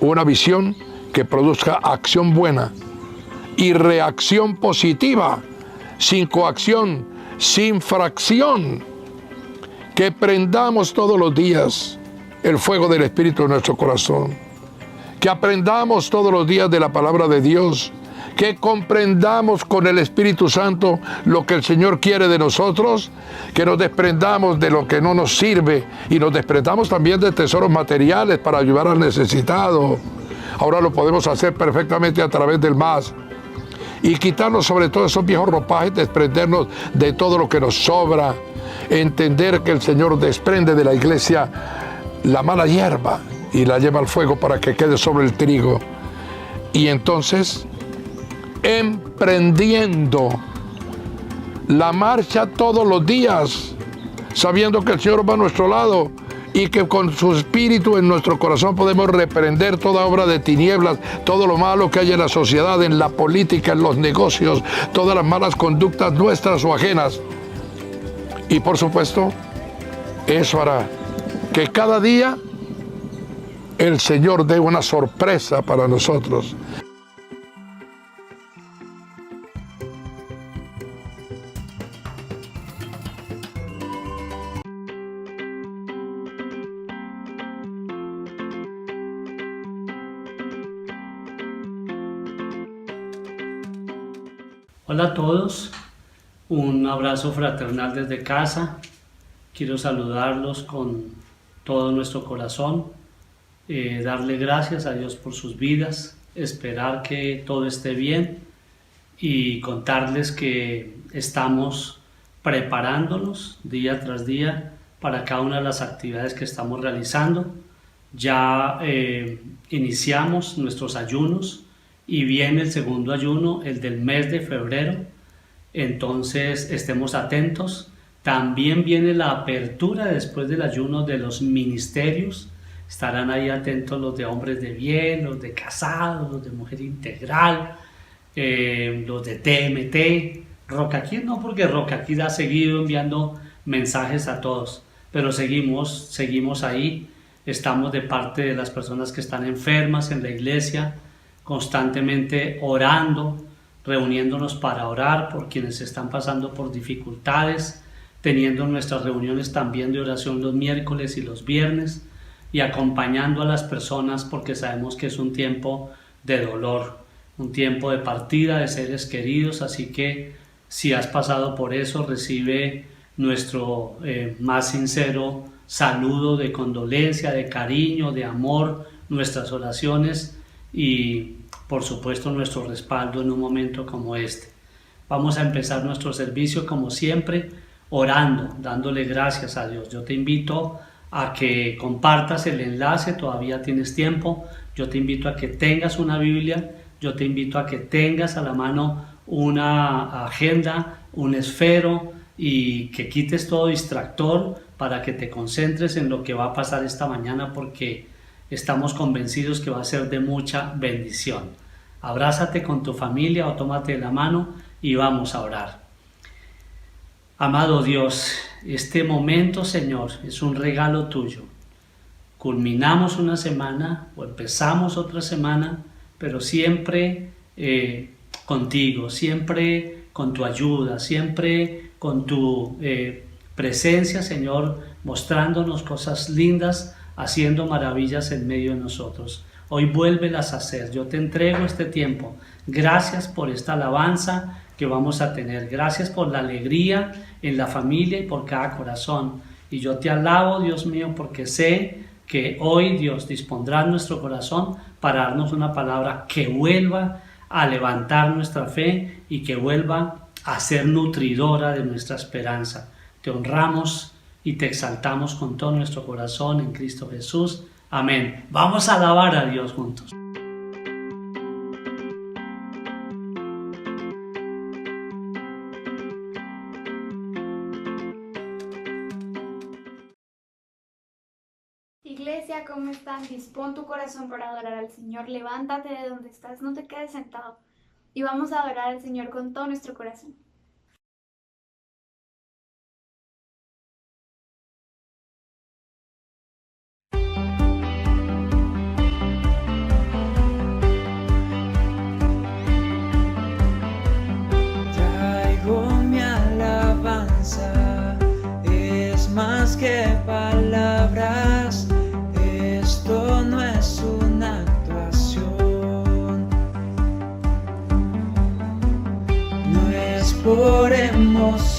una visión que produzca acción buena y reacción positiva, sin coacción, sin fracción. Que prendamos todos los días el fuego del Espíritu en nuestro corazón. Que aprendamos todos los días de la palabra de Dios. Que comprendamos con el Espíritu Santo lo que el Señor quiere de nosotros, que nos desprendamos de lo que no nos sirve y nos desprendamos también de tesoros materiales para ayudar al necesitado. Ahora lo podemos hacer perfectamente a través del MAS. Y quitarnos sobre todo esos viejos ropajes, desprendernos de todo lo que nos sobra, entender que el Señor desprende de la iglesia la mala hierba y la lleva al fuego para que quede sobre el trigo. Y entonces, emprendiendo la marcha todos los días, sabiendo que el Señor va a nuestro lado y que con su espíritu en nuestro corazón podemos reprender toda obra de tinieblas, todo lo malo que hay en la sociedad, en la política, en los negocios, todas las malas conductas nuestras o ajenas. Y por supuesto, eso hará que cada día el Señor dé una sorpresa para nosotros. Hola a todos, un abrazo fraternal desde casa. Quiero saludarlos con todo nuestro corazón, darle gracias a Dios por sus vidas, esperar que todo esté bien y contarles que estamos preparándonos día tras día para cada una de las actividades que estamos realizando. Ya iniciamos nuestros ayunos y viene el segundo ayuno, el del mes de febrero, entonces estemos atentos. También viene la apertura después del ayuno de los ministerios, estarán ahí atentos los de hombres de bien, los de casados, los de mujer integral, los de TMT, Roca Kids no, porque Roca Kids ha seguido enviando mensajes a todos, pero seguimos ahí, estamos de parte de las personas que están enfermas en la iglesia, constantemente orando, reuniéndonos para orar por quienes están pasando por dificultades, teniendo nuestras reuniones también de oración los miércoles y los viernes y acompañando a las personas porque sabemos que es un tiempo de dolor, un tiempo de partida de seres queridos, así que si has pasado por eso, recibe nuestro más sincero saludo de condolencia, de cariño, de amor, nuestras oraciones y por supuesto nuestro respaldo en un momento como este. Vamos a empezar nuestro servicio como siempre orando, dándole gracias a Dios. Yo te invito a que compartas el enlace, todavía tienes tiempo. Yo te invito a que tengas una Biblia, yo te invito a que tengas a la mano una agenda, un esfero y que quites todo distractor para que te concentres en lo que va a pasar esta mañana porque estamos convencidos que va a ser de mucha bendición. Abrázate con tu familia o tómate la mano y vamos a orar. Amado Dios, este momento, Señor, es un regalo tuyo. Culminamos una semana o empezamos otra semana, pero siempre contigo, siempre con tu ayuda, siempre con tu presencia, Señor, mostrándonos cosas lindas, haciendo maravillas en medio de nosotros. Hoy vuélvelas a hacer. Yo te entrego este tiempo. Gracias por esta alabanza que vamos a tener. Gracias por la alegría en la familia y por cada corazón. Y yo te alabo, Dios mío, porque sé que hoy Dios dispondrá nuestro corazón para darnos una palabra que vuelva a levantar nuestra fe y que vuelva a ser nutridora de nuestra esperanza. Te honramos y te exaltamos con todo nuestro corazón en Cristo Jesús. Amén. Vamos a alabar a Dios juntos. Iglesia, ¿cómo están? Dispón tu corazón para adorar al Señor. Levántate de donde estás, no te quedes sentado. Y vamos a adorar al Señor con todo nuestro corazón.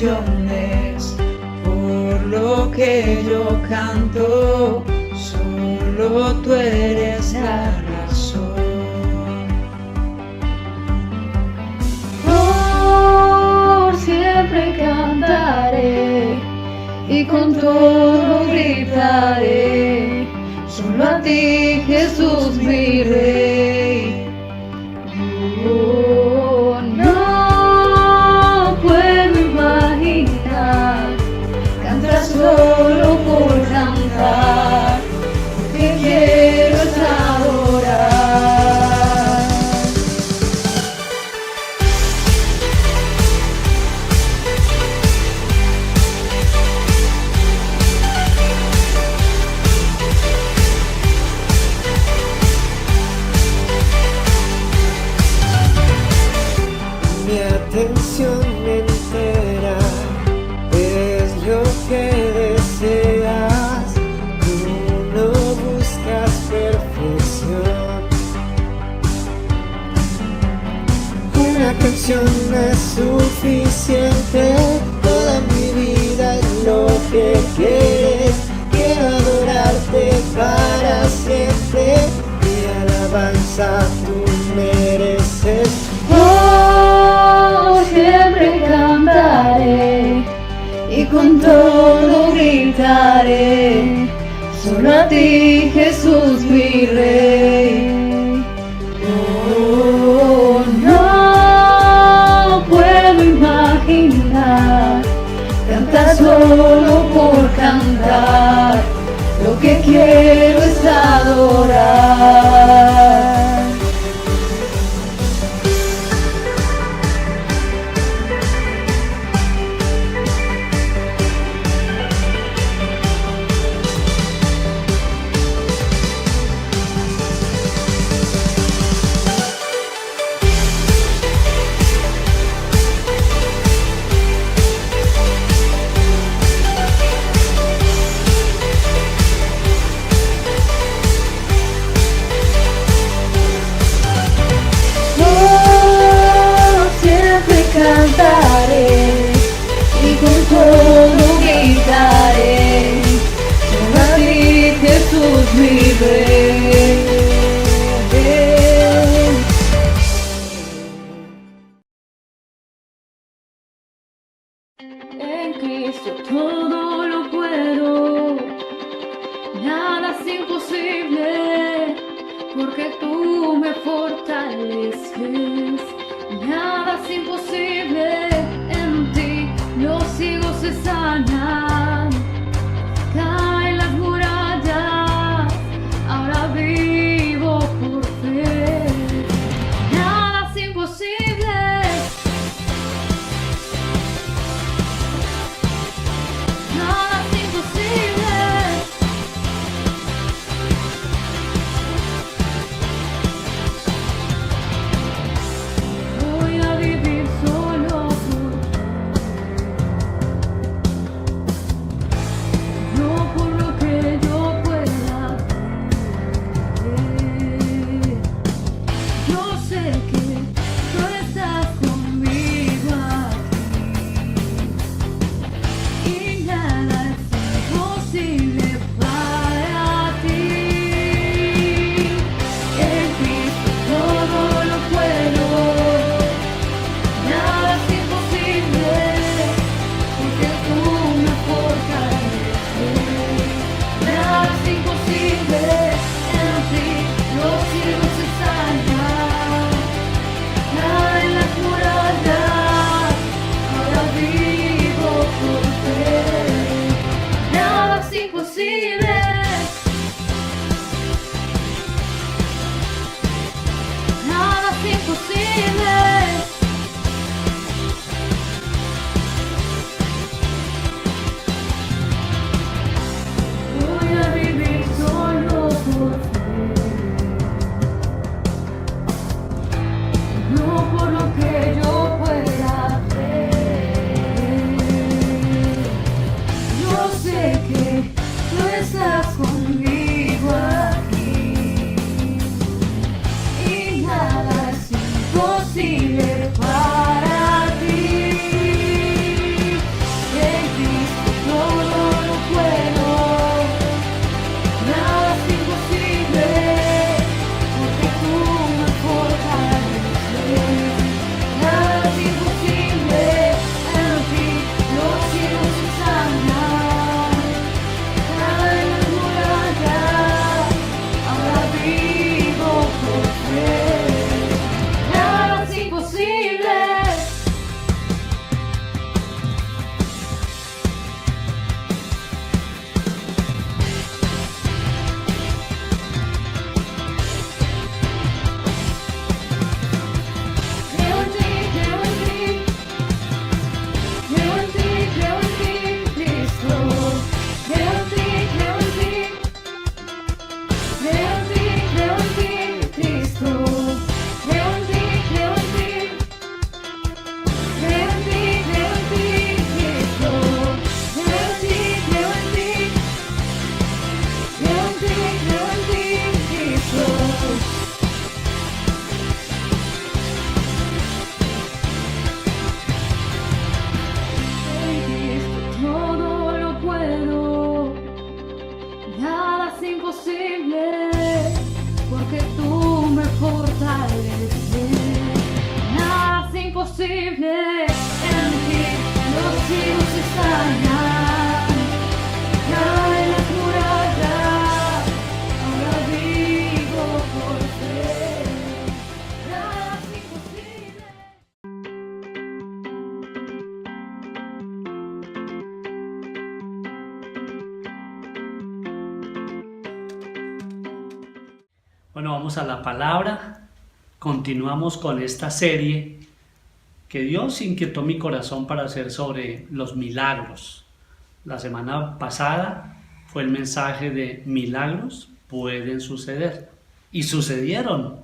emociones por lo que yo canto, solo tú eres la razón. Por siempre cantaré y con todo gritaré, solo a ti, Jesús, mi Rey. Oh, no puedo imaginar cantar solo por cantar, lo que quiero es adorar. Mi atención entera es lo que deseas. Tú no buscas perfección. Una canción es suficiente. Toda mi vida es lo que quieres. Quiero adorarte para siempre. Mi alabanza tú mereces. Oh, siempre cantaré y con todo gritaré, solo a ti, Jesús, mi Rey. Oh, no puedo imaginar cantar solo por cantar, lo que quiero es adorar. Cantaré y con todo gritaré, solo a ti, Jesús, mi Rey. En Cristo todo lo puedo, nada es imposible, porque tú me fortaleces. Nada es imposible. fortalecer. Nada es imposible en ti, los cielos estallan, cae la muralla, ahora vivo por fe. Nada es imposible. Bueno, vamos a la palabra. Continuamos con esta serie que Dios inquietó mi corazón para hacer sobre los milagros. La semana pasada fue el mensaje de milagros pueden suceder. Y sucedieron.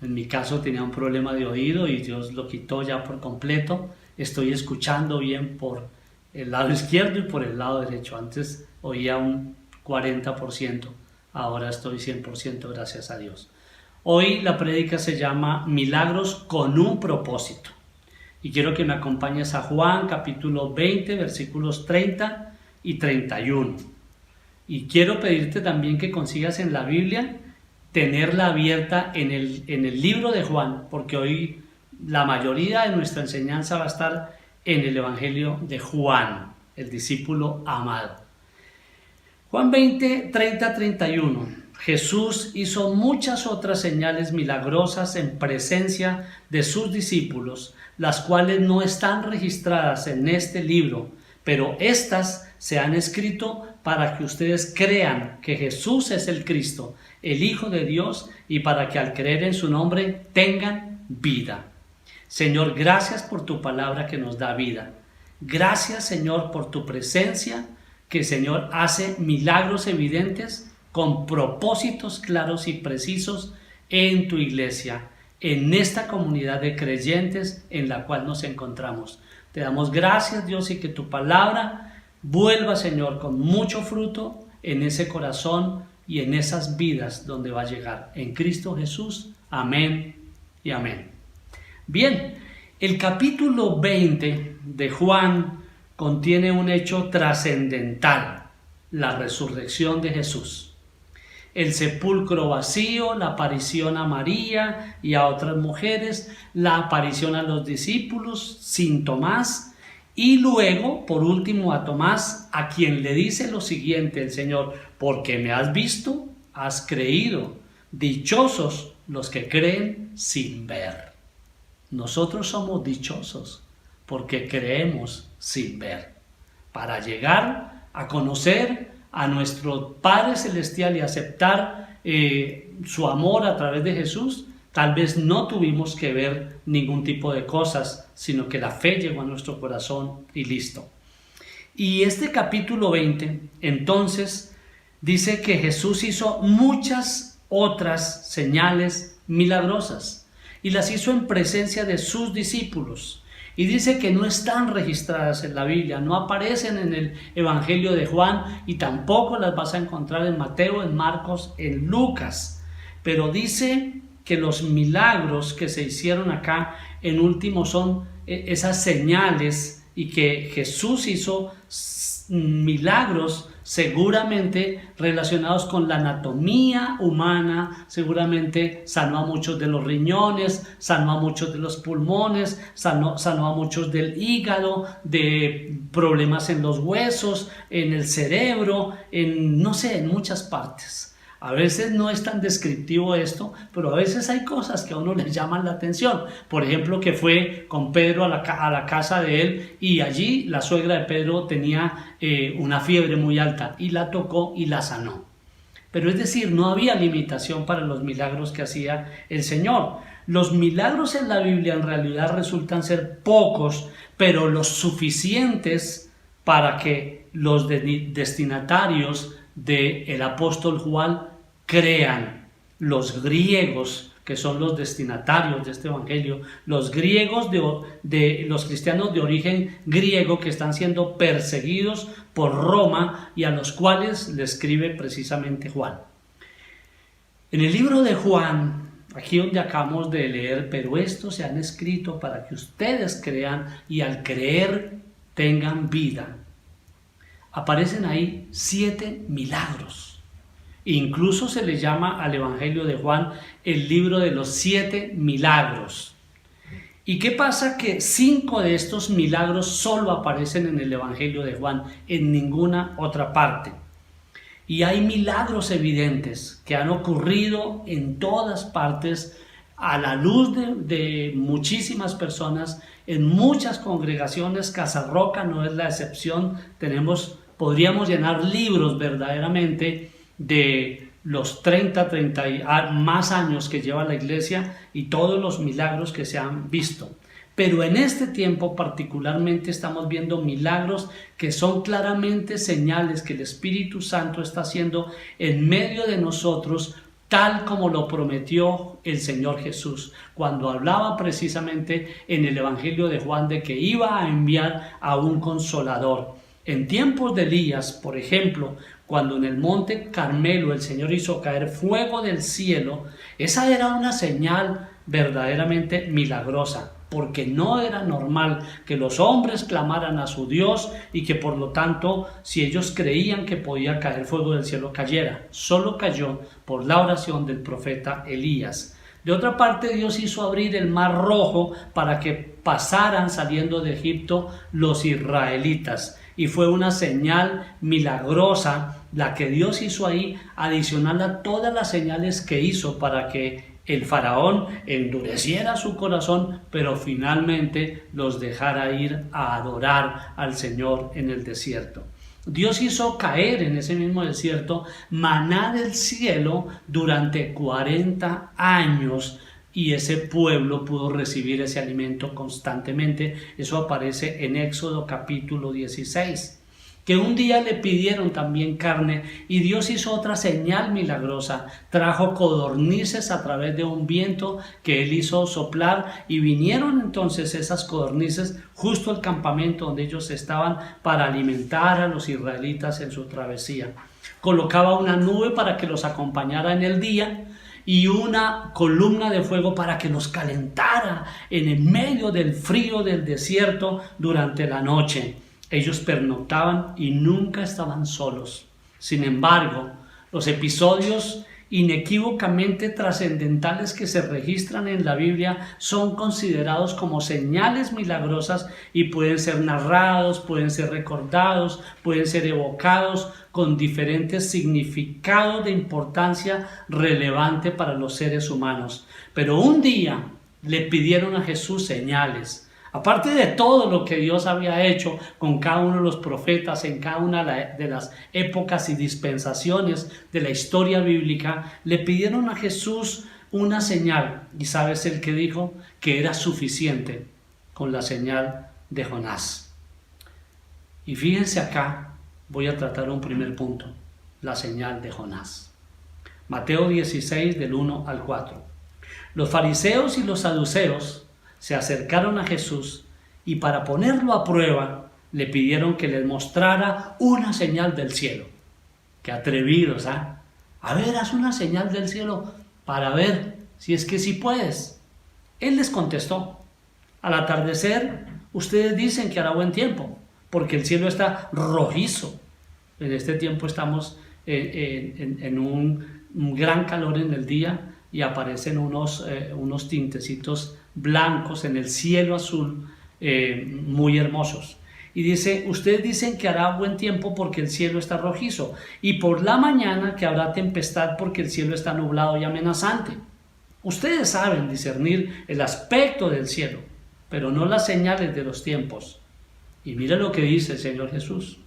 En mi caso tenía un problema de oído y Dios lo quitó ya por completo. Estoy escuchando bien por el lado izquierdo y por el lado derecho. Antes oía un 40%. Ahora estoy 100%, gracias a Dios. Hoy la prédica se llama Milagros con un propósito. Y quiero que me acompañes a Juan capítulo 20, versículos 30 y 31. Y quiero pedirte también que consigas en la Biblia tenerla abierta en el libro de Juan, porque hoy la mayoría de nuestra enseñanza va a estar en el Evangelio de Juan, el discípulo amado. Juan 20, 30, 31. Jesús hizo muchas otras señales milagrosas en presencia de sus discípulos, las cuales no están registradas en este libro, pero estas se han escrito para que ustedes crean que Jesús es el Cristo, el Hijo de Dios, y para que al creer en su nombre tengan vida. Señor, gracias por tu palabra que nos da vida. Gracias, Señor, por tu presencia, que Señor hace milagros evidentes con propósitos claros y precisos en tu iglesia, en esta comunidad de creyentes en la cual nos encontramos. Te damos gracias, Dios, y que tu palabra vuelva, Señor, con mucho fruto en ese corazón y en esas vidas donde va a llegar. En Cristo Jesús. Amén y amén. Bien, el capítulo 20 de Juan contiene un hecho trascendental, la resurrección de Jesús. El sepulcro vacío, la aparición a María y a otras mujeres, la aparición a los discípulos sin Tomás y luego, por último, a Tomás, a quien le dice lo siguiente el Señor: porque me has visto, has creído. Dichosos los que creen sin ver. Nosotros somos dichosos porque creemos sin ver. Para llegar a conocer a nuestro Padre Celestial y aceptar su amor a través de Jesús, tal vez no tuvimos que ver ningún tipo de cosas, sino que la fe llegó a nuestro corazón y listo. Y este capítulo 20, entonces, dice que Jesús hizo muchas otras señales milagrosas y las hizo en presencia de sus discípulos. Y dice que no están registradas en la Biblia, no aparecen en el Evangelio de Juan y tampoco las vas a encontrar en Mateo, en Marcos, en Lucas. Pero dice que los milagros que se hicieron acá en último son esas señales y que Jesús hizo milagros seguramente relacionados con la anatomía humana, seguramente sanó a muchos de los riñones, sanó a muchos de los pulmones, sanó a muchos del hígado, de problemas en los huesos, en el cerebro, en muchas partes. A veces no es tan descriptivo esto, pero a veces hay cosas que a uno le llaman la atención. Por ejemplo, que fue con Pedro a la casa de él y allí la suegra de Pedro tenía una fiebre muy alta y la tocó y la sanó. Pero es decir, no había limitación para los milagros que hacía el Señor. Los milagros en la Biblia en realidad resultan ser pocos, pero los suficientes para que los destinatarios del apóstol Juan crean. Los griegos, que son los destinatarios de este evangelio, los griegos de los cristianos de origen griego que están siendo perseguidos por Roma y a los cuales le escribe precisamente Juan. En el libro de Juan, aquí donde acabamos de leer, pero estos se han escrito para que ustedes crean y al creer tengan vida. Aparecen ahí 7 milagros. Incluso se le llama al Evangelio de Juan el libro de los 7 milagros. ¿Y qué pasa? Que 5 de estos milagros solo aparecen en el Evangelio de Juan, en ninguna otra parte. Y hay milagros evidentes que han ocurrido en todas partes a la luz de muchísimas personas, en muchas congregaciones. Casarroca no es la excepción. Podríamos llenar libros verdaderamente de los 30 y más años que lleva la iglesia y todos los milagros que se han visto. Pero en este tiempo particularmente estamos viendo milagros que son claramente señales que el Espíritu Santo está haciendo en medio de nosotros, tal como lo prometió el Señor Jesús, cuando hablaba precisamente en el Evangelio de Juan de que iba a enviar a un consolador. En tiempos de Elías, por ejemplo, cuando en el monte Carmelo el Señor hizo caer fuego del cielo, esa era una señal verdaderamente milagrosa, porque no era normal que los hombres clamaran a su Dios y que por lo tanto, si ellos creían que podía caer fuego del cielo, cayera. Solo cayó por la oración del profeta Elías. De otra parte, Dios hizo abrir el mar Rojo para que pasaran saliendo de Egipto los israelitas. Y fue una señal milagrosa la que Dios hizo ahí, adicional a todas las señales que hizo para que el faraón endureciera su corazón, pero finalmente los dejara ir a adorar al Señor en el desierto. Dios hizo caer en ese mismo desierto maná del cielo durante 40 años y ese pueblo pudo recibir ese alimento constantemente. Eso aparece en Éxodo capítulo 16. Que un día le pidieron también carne y Dios hizo otra señal milagrosa. Trajo codornices a través de un viento que él hizo soplar y vinieron entonces esas codornices justo al campamento donde ellos estaban para alimentar a los israelitas en su travesía. Colocaba una nube para que los acompañara en el día y una columna de fuego para que los calentara en el medio del frío del desierto durante la noche. Ellos pernoctaban y nunca estaban solos. Sin embargo, los episodios inequívocamente trascendentales que se registran en la Biblia son considerados como señales milagrosas y pueden ser narrados, pueden ser recordados, pueden ser evocados con diferentes significados de importancia relevante para los seres humanos. Pero un día le pidieron a Jesús señales. Aparte de todo lo que Dios había hecho con cada uno de los profetas en cada una de las épocas y dispensaciones de la historia bíblica, le pidieron a Jesús una señal. ¿Y sabes el que dijo? Que era suficiente con la señal de Jonás. Y fíjense acá, voy a tratar un primer punto, la señal de Jonás. Mateo 16 del 1 al 4. Los fariseos y los saduceos se acercaron a Jesús y para ponerlo a prueba le pidieron que les mostrara una señal del cielo. Qué atrevidos, ¿ah? A ver, haz una señal del cielo para ver si es que sí puedes. Él les contestó: al atardecer ustedes dicen que hará buen tiempo, porque el cielo está rojizo. En este tiempo estamos en un gran calor en el día y aparecen unos tintecitos blancos en el cielo azul muy hermosos. Y dice: ustedes dicen que hará buen tiempo porque el cielo está rojizo, y por la mañana que habrá tempestad porque el cielo está nublado y amenazante. Ustedes saben discernir el aspecto del cielo, pero no las señales de los tiempos. Y mira lo que dice el Señor Jesús.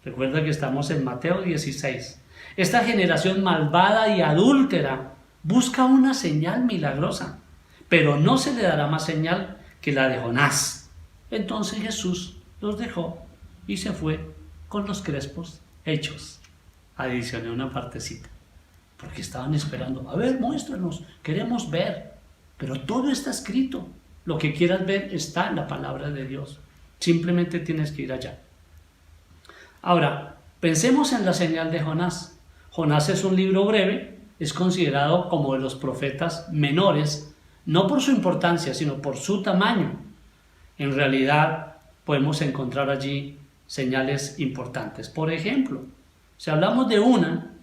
Recuerda que estamos en Mateo 16. Esta generación malvada y adúltera busca una señal milagrosa, pero no se le dará más señal que la de Jonás. Entonces Jesús los dejó y se fue con los crespos hechos. Adicioné una partecita, porque estaban esperando: a ver, muéstranos, queremos ver. Pero todo está escrito. Lo que quieras ver está en la palabra de Dios. Simplemente tienes que ir allá. Ahora, pensemos en la señal de Jonás. Jonás es un libro breve, es considerado como de los profetas menores, no por su importancia, sino por su tamaño. En realidad, podemos encontrar allí señales importantes. Por ejemplo, si hablamos de una,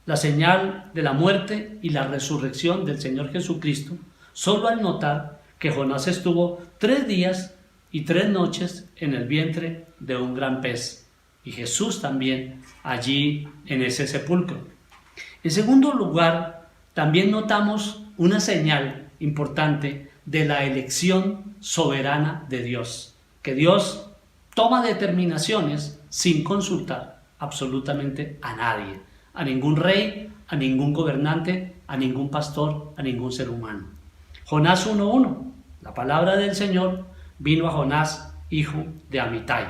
la señal de la muerte y la resurrección del Señor Jesucristo, solo al notar que Jonás estuvo 3 días y 3 noches en el vientre de un gran pez, y Jesús también allí en ese sepulcro. En segundo lugar, también notamos una señal importante de la elección soberana de Dios, que Dios toma determinaciones sin consultar absolutamente a nadie, a ningún rey, a ningún gobernante, a ningún pastor, a ningún ser humano. Jonás 1:1, la palabra del Señor vino a Jonás, hijo de Amitai.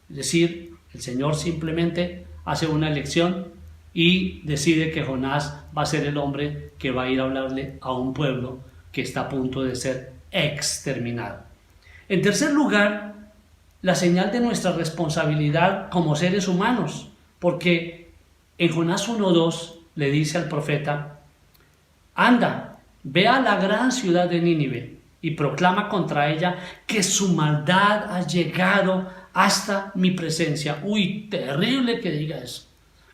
Es decir, el Señor simplemente hace una elección y decide que Jonás va a ser el hombre que va a ir a hablarle a un pueblo que está a punto de ser exterminado. En tercer lugar, la señal de nuestra responsabilidad como seres humanos, porque en Jonás 1:2 le dice al profeta: anda, ve a la gran ciudad de Nínive y proclama contra ella que su maldad ha llegado hasta mi presencia. Uy, terrible que diga eso.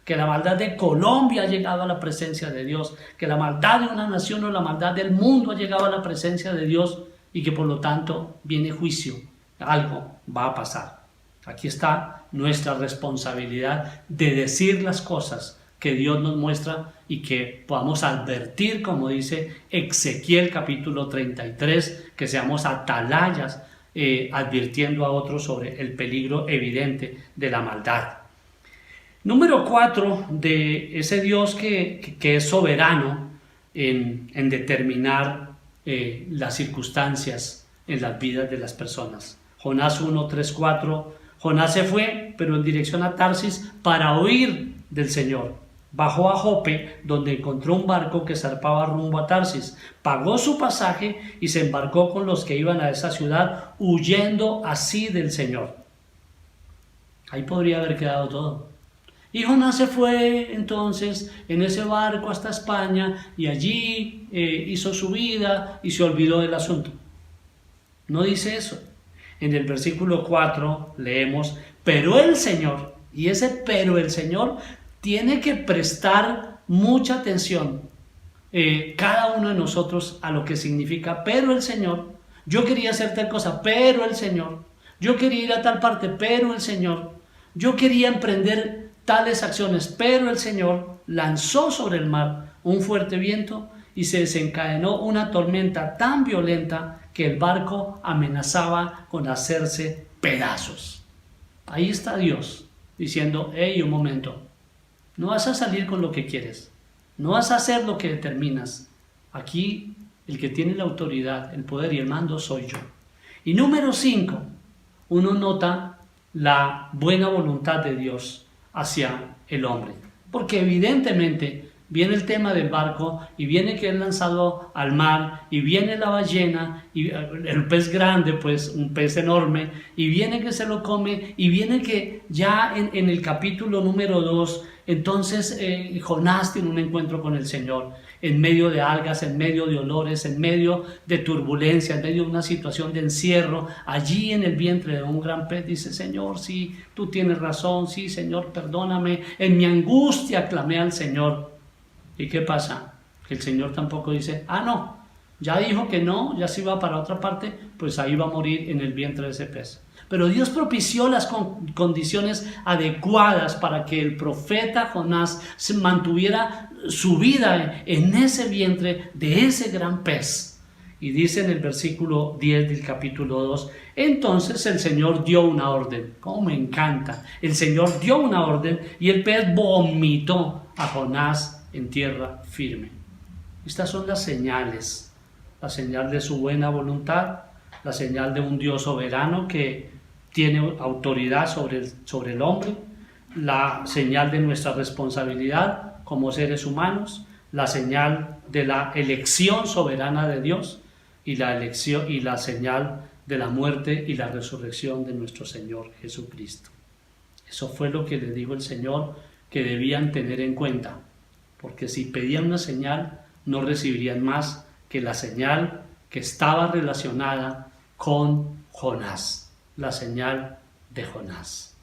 Que la maldad de Colombia ha llegado a la presencia de Dios, que la maldad de una nación o la maldad del mundo ha llegado a la presencia de Dios y que por lo tanto viene juicio. Algo va a pasar. Aquí está nuestra responsabilidad de decir las cosas que Dios nos muestra y que podamos advertir, como dice Ezequiel capítulo 33, que seamos atalayas advirtiendo a otros sobre el peligro evidente de la maldad. Número 4, de ese Dios que es soberano en determinar las circunstancias en las vidas de las personas. Jonás 1, 3, 4. Jonás se fue, pero en dirección a Tarsis, para huir del Señor. Bajó a Jope, donde encontró un barco que zarpaba rumbo a Tarsis. Pagó su pasaje y se embarcó con los que iban a esa ciudad, huyendo así del Señor. Ahí podría haber quedado todo. Y Jonás se fue entonces en ese barco hasta España y allí hizo su vida y se olvidó del asunto. No dice eso. En el versículo 4 leemos: pero el Señor, y ese pero el Señor tiene que prestar mucha atención cada uno de nosotros a lo que significa pero el Señor. Yo quería hacer tal cosa, pero el Señor. Yo quería ir a tal parte, pero el Señor. Yo quería emprender tales acciones, pero el Señor lanzó sobre el mar un fuerte viento y se desencadenó una tormenta tan violenta que el barco amenazaba con hacerse pedazos. Ahí está Dios diciendo: hey, un momento, no vas a salir con lo que quieres, no vas a hacer lo que determinas. Aquí el que tiene la autoridad, el poder y el mando soy yo. Y número 5, uno nota la buena voluntad de Dios hacia el hombre, porque evidentemente viene el tema del barco y viene que es lanzado al mar y viene la ballena y el pez grande, pues un pez enorme, y viene que se lo come y viene que ya en el capítulo número 2 entonces Jonás tiene un encuentro con el Señor en medio de algas, en medio de olores, en medio de turbulencia, en medio de una situación de encierro. Allí en el vientre de un gran pez dice: Señor, sí, tú tienes razón, sí, Señor, perdóname. En mi angustia clamé al Señor. ¿Y qué pasa? Que el Señor tampoco dice: ah, no, ya dijo que no, ya se iba para otra parte, pues ahí va a morir en el vientre de ese pez. Pero Dios propició las condiciones adecuadas para que el profeta Jonás se mantuviera su vida en ese vientre de ese gran pez. Y dice en el versículo 10 del capítulo 2, entonces el Señor dio una orden. ¡Cómo me encanta! El Señor dio una orden y el pez vomitó a Jonás en tierra firme. Estas son las señales. La señal de su buena voluntad, la señal de un Dios soberano que tiene autoridad sobre el hombre, la señal de nuestra responsabilidad como seres humanos, la señal de la elección soberana de Dios y la señal de la muerte y la resurrección de nuestro Señor Jesucristo. Eso fue lo que le dijo el Señor que debían tener en cuenta, porque si pedían una señal no recibirían más que la señal que estaba relacionada con Jonás, la señal de Jonás.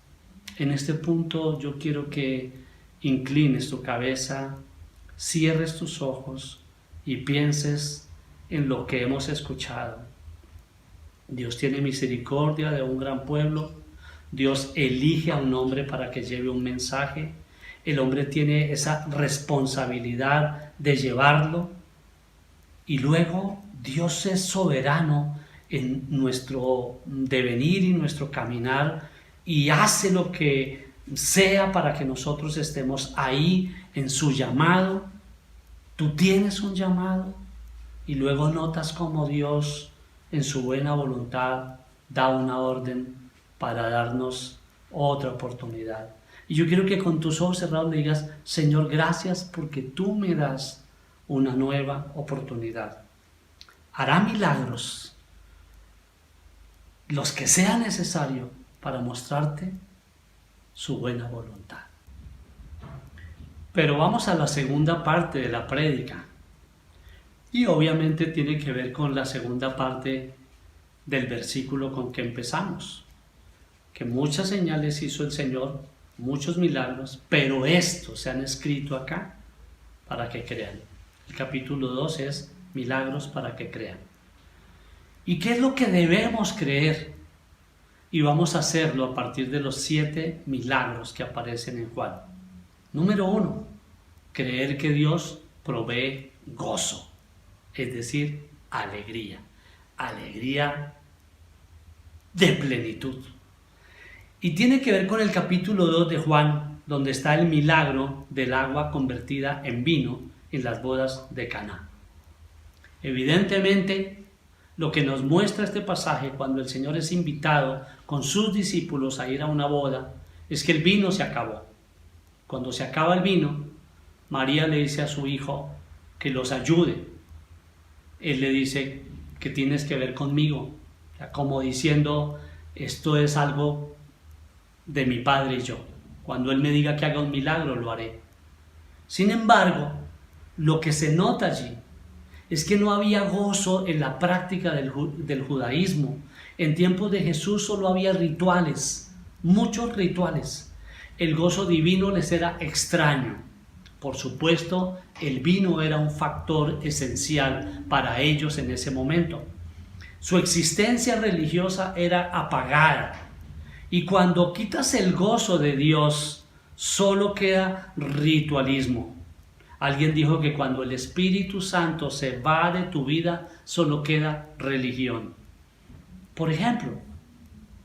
En este punto yo quiero que inclines tu cabeza cierres tus ojos y pienses en lo que hemos escuchado. Dios tiene misericordia de un gran pueblo. Dios elige a un hombre para que lleve un mensaje. El hombre tiene esa responsabilidad de llevarlo. Y luego Dios es soberano en nuestro devenir y nuestro caminar y hace lo que sea para que nosotros estemos ahí en su llamado. Tú tienes un llamado y luego notas cómo Dios en su buena voluntad da una orden para darnos otra oportunidad. Y yo quiero que con tus ojos cerrados le digas: Señor, gracias porque tú me das una nueva oportunidad. Hará milagros, los que sea necesario para mostrarte su buena voluntad. Pero vamos a la segunda parte de la prédica. Y obviamente tiene que ver con la segunda parte del versículo con que empezamos. Que muchas señales hizo el Señor, muchos milagros, pero estos se han escrito acá para que crean. El capítulo 2 es milagros para que crean. ¿Y qué es lo que debemos creer? Y vamos a hacerlo a partir de los 7 milagros que aparecen en Juan. Número 1, creer que Dios provee gozo, es decir, alegría. Alegría de plenitud. Y tiene que ver con el capítulo 2 de Juan, donde está el milagro del agua convertida en vino en las bodas de Caná. Evidentemente, lo que nos muestra este pasaje cuando el Señor es invitado con sus discípulos a ir a una boda es que el vino se acabó. Cuando se acaba el vino, María le dice a su hijo que los ayude. Él le dice que tienes que ver conmigo, como diciendo: esto es algo de mi Padre y yo. Cuando Él me diga que haga un milagro, lo haré. Sin embargo, lo que se nota allí es que no había gozo en la práctica del judaísmo. En tiempos de Jesús solo había rituales, muchos rituales. El gozo divino les era extraño. Por supuesto, el vino era un factor esencial para ellos en ese momento. Su existencia religiosa era apagada. Y cuando quitas el gozo de Dios, solo queda ritualismo. Alguien dijo que cuando el Espíritu Santo se va de tu vida, solo queda religión. Por ejemplo,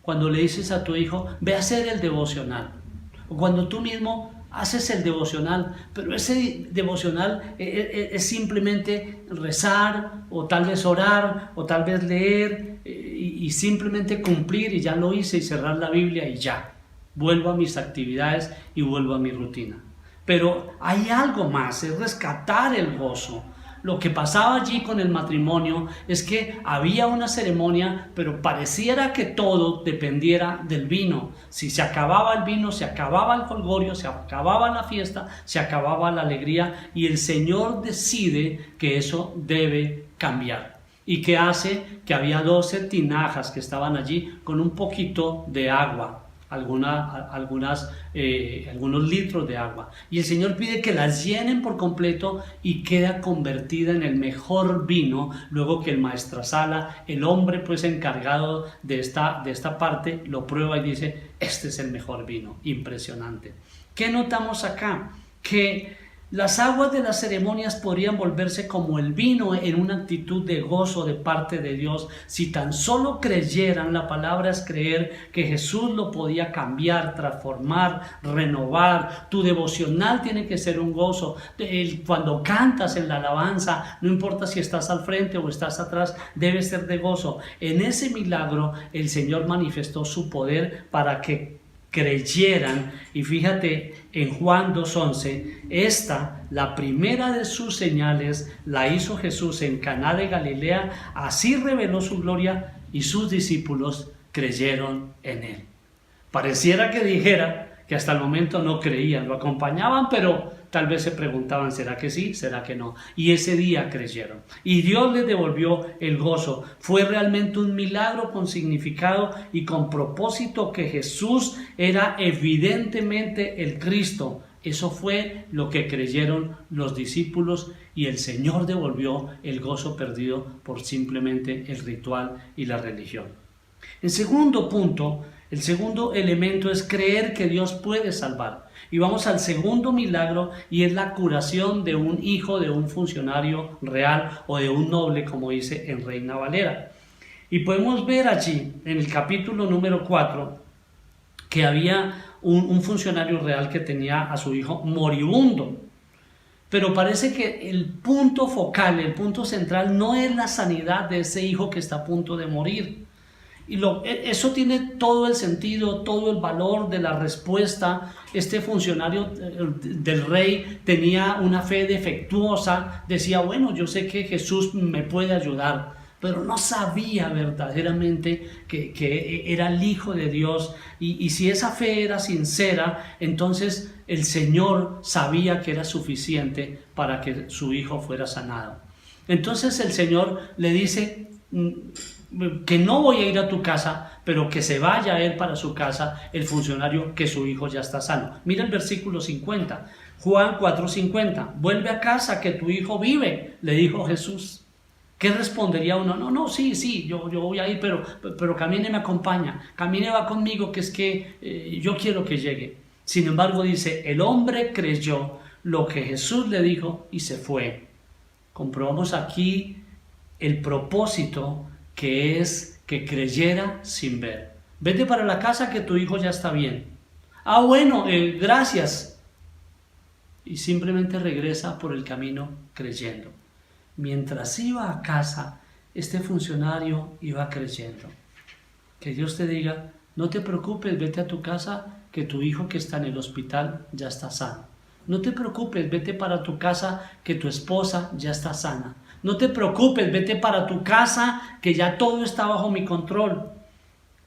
cuando le dices a tu hijo: ve a hacer el devocional. O cuando tú mismo haces el devocional, pero ese devocional es simplemente rezar, o tal vez orar, o tal vez leer, y simplemente cumplir, y ya lo hice, y cerrar la Biblia y ya. Vuelvo a mis actividades y vuelvo a mi rutina. Pero hay algo más, es rescatar el gozo. Lo que pasaba allí con el matrimonio es que había una ceremonia, pero pareciera que todo dependiera del vino. Si se acababa el vino, se acababa el jolgorio, se acababa la fiesta, se acababa la alegría, y el Señor decide que eso debe cambiar. ¿Y qué hace? Que había 12 tinajas que estaban allí con un poquito de agua. Algunos litros de agua, y el Señor pide que las llenen por completo y queda convertida en el mejor vino, luego que el maestrasala, el hombre pues encargado de esta parte, lo prueba y dice: este es el mejor vino. Impresionante. ¿Qué notamos acá? Que las aguas de las ceremonias podrían volverse como el vino en una actitud de gozo de parte de Dios si tan solo creyeran. La palabra es creer que Jesús lo podía cambiar, transformar, renovar. Tu devocional tiene que ser un gozo. Cuando cantas en la alabanza, no importa si estás al frente o estás atrás, debe ser de gozo. En ese milagro el Señor manifestó su poder para que creyeran. Y fíjate en Juan 2:11, la primera de sus señales la hizo Jesús en Caná de Galilea, así reveló su gloria y sus discípulos creyeron en él. Pareciera que dijera que hasta el momento no creían, lo acompañaban, pero tal vez se preguntaban: ¿será que sí? ¿Será que no? Y ese día creyeron. Y Dios les devolvió el gozo. Fue realmente un milagro con significado y con propósito, que Jesús era evidentemente el Cristo, Eso fue lo que creyeron los discípulos y el Señor devolvió el gozo perdido por simplemente el ritual y la religión. El segundo punto, el segundo elemento es creer que Dios puede salvar. Y vamos al segundo milagro y es la curación de un hijo de un funcionario real o de un noble, como dice en Reina Valera. Y podemos ver allí en el capítulo número 4 que había un funcionario real que tenía a su hijo moribundo. Pero parece que el punto focal, el punto central no es la sanidad de ese hijo que está a punto de morir. Y eso tiene todo el sentido, todo el valor de la respuesta. Este funcionario del rey tenía una fe defectuosa, decía, bueno, yo sé que Jesús me puede ayudar, pero no sabía verdaderamente que era el Hijo de Dios. Y si esa fe era sincera, entonces el Señor sabía que era suficiente para que su hijo fuera sanado. Entonces el Señor le dice que no voy a ir a tu casa, pero que se vaya él para su casa, el funcionario, que su hijo ya está sano. Mira el versículo 50, Juan 4:50, vuelve a casa que tu hijo vive, le dijo Jesús. ¿Qué respondería uno? No, sí, yo voy a ir, pero camine, me acompaña, camine, va conmigo, que es que yo quiero que llegue. Sin embargo, dice, el hombre creyó lo que Jesús le dijo y se fue. Comprobamos aquí el propósito, que es que creyera sin ver. Vete para la casa que tu hijo ya está bien. Ah, bueno, gracias. Y simplemente regresa por el camino creyendo. Mientras iba a casa, este funcionario iba creyendo. Que Dios te diga, no te preocupes, vete a tu casa, que tu hijo que está en el hospital ya está sano. No te preocupes, vete para tu casa, que tu esposa ya está sana. No te preocupes, vete para tu casa, que ya todo está bajo mi control.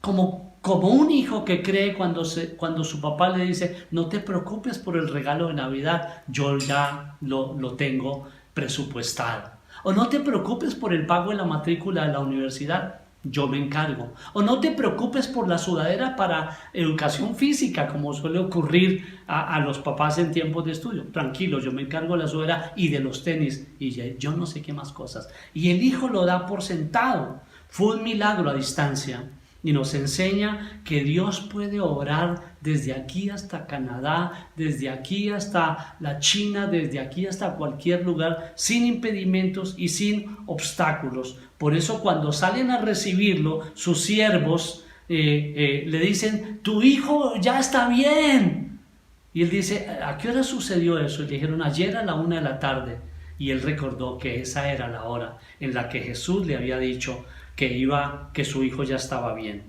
Como un hijo que cree cuando su papá le dice, no te preocupes por el regalo de Navidad, yo ya lo tengo presupuestado. O no te preocupes por el pago de la matrícula de la universidad, yo me encargo. O no te preocupes por la sudadera para educación física, como suele ocurrir a los papás en tiempos de estudio. Tranquilo, yo me encargo de la sudadera y de los tenis y yo no sé qué más cosas. Y el hijo lo da por sentado. Fue un milagro a distancia. Y nos enseña que Dios puede obrar desde aquí hasta Canadá, desde aquí hasta la China, desde aquí hasta cualquier lugar, sin impedimentos y sin obstáculos. Por eso cuando salen a recibirlo, sus siervos le dicen, tu hijo ya está bien. Y él dice, ¿a qué hora sucedió eso? Y le dijeron, ayer a la 1 de la tarde. Y él recordó que esa era la hora en la que Jesús le había dicho que su hijo ya estaba bien.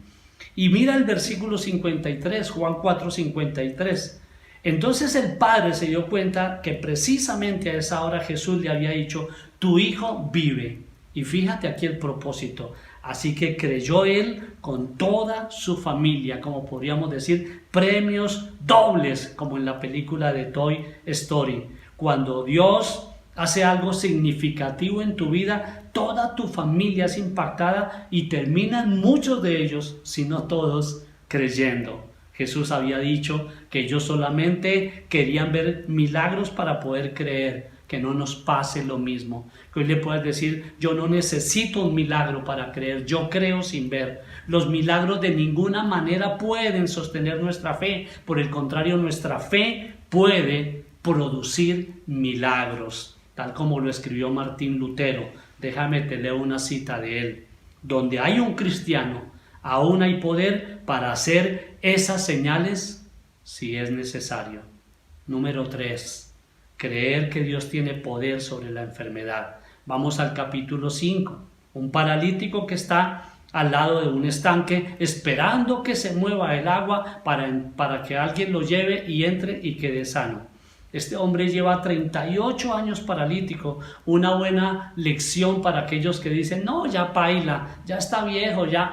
Y mira el versículo 53, Juan 4:53. Entonces el padre se dio cuenta que precisamente a esa hora Jesús le había dicho, tu hijo vive. Y fíjate aquí el propósito. Así que creyó él con toda su familia, como podríamos decir, premios dobles, como en la película de Toy Story. Cuando Dios hace algo significativo en tu vida, toda tu familia es impactada y terminan muchos de ellos, si no todos, creyendo. Jesús había dicho que ellos solamente querían ver milagros para poder creer, que no nos pase lo mismo. Que hoy le puedes decir, yo no necesito un milagro para creer, yo creo sin ver. Los milagros de ninguna manera pueden sostener nuestra fe, por el contrario, nuestra fe puede producir milagros. Tal como lo escribió Martín Lutero. Déjame te leo una cita de él. Donde hay un cristiano, aún hay poder para hacer esas señales si es necesario. Número 3. Creer que Dios tiene poder sobre la enfermedad. Vamos al capítulo 5. Un paralítico que está al lado de un estanque esperando que se mueva el agua para que alguien lo lleve y entre y quede sano. Este hombre lleva 38 años paralítico, una buena lección para aquellos que dicen, no, ya paila, ya está viejo, ya.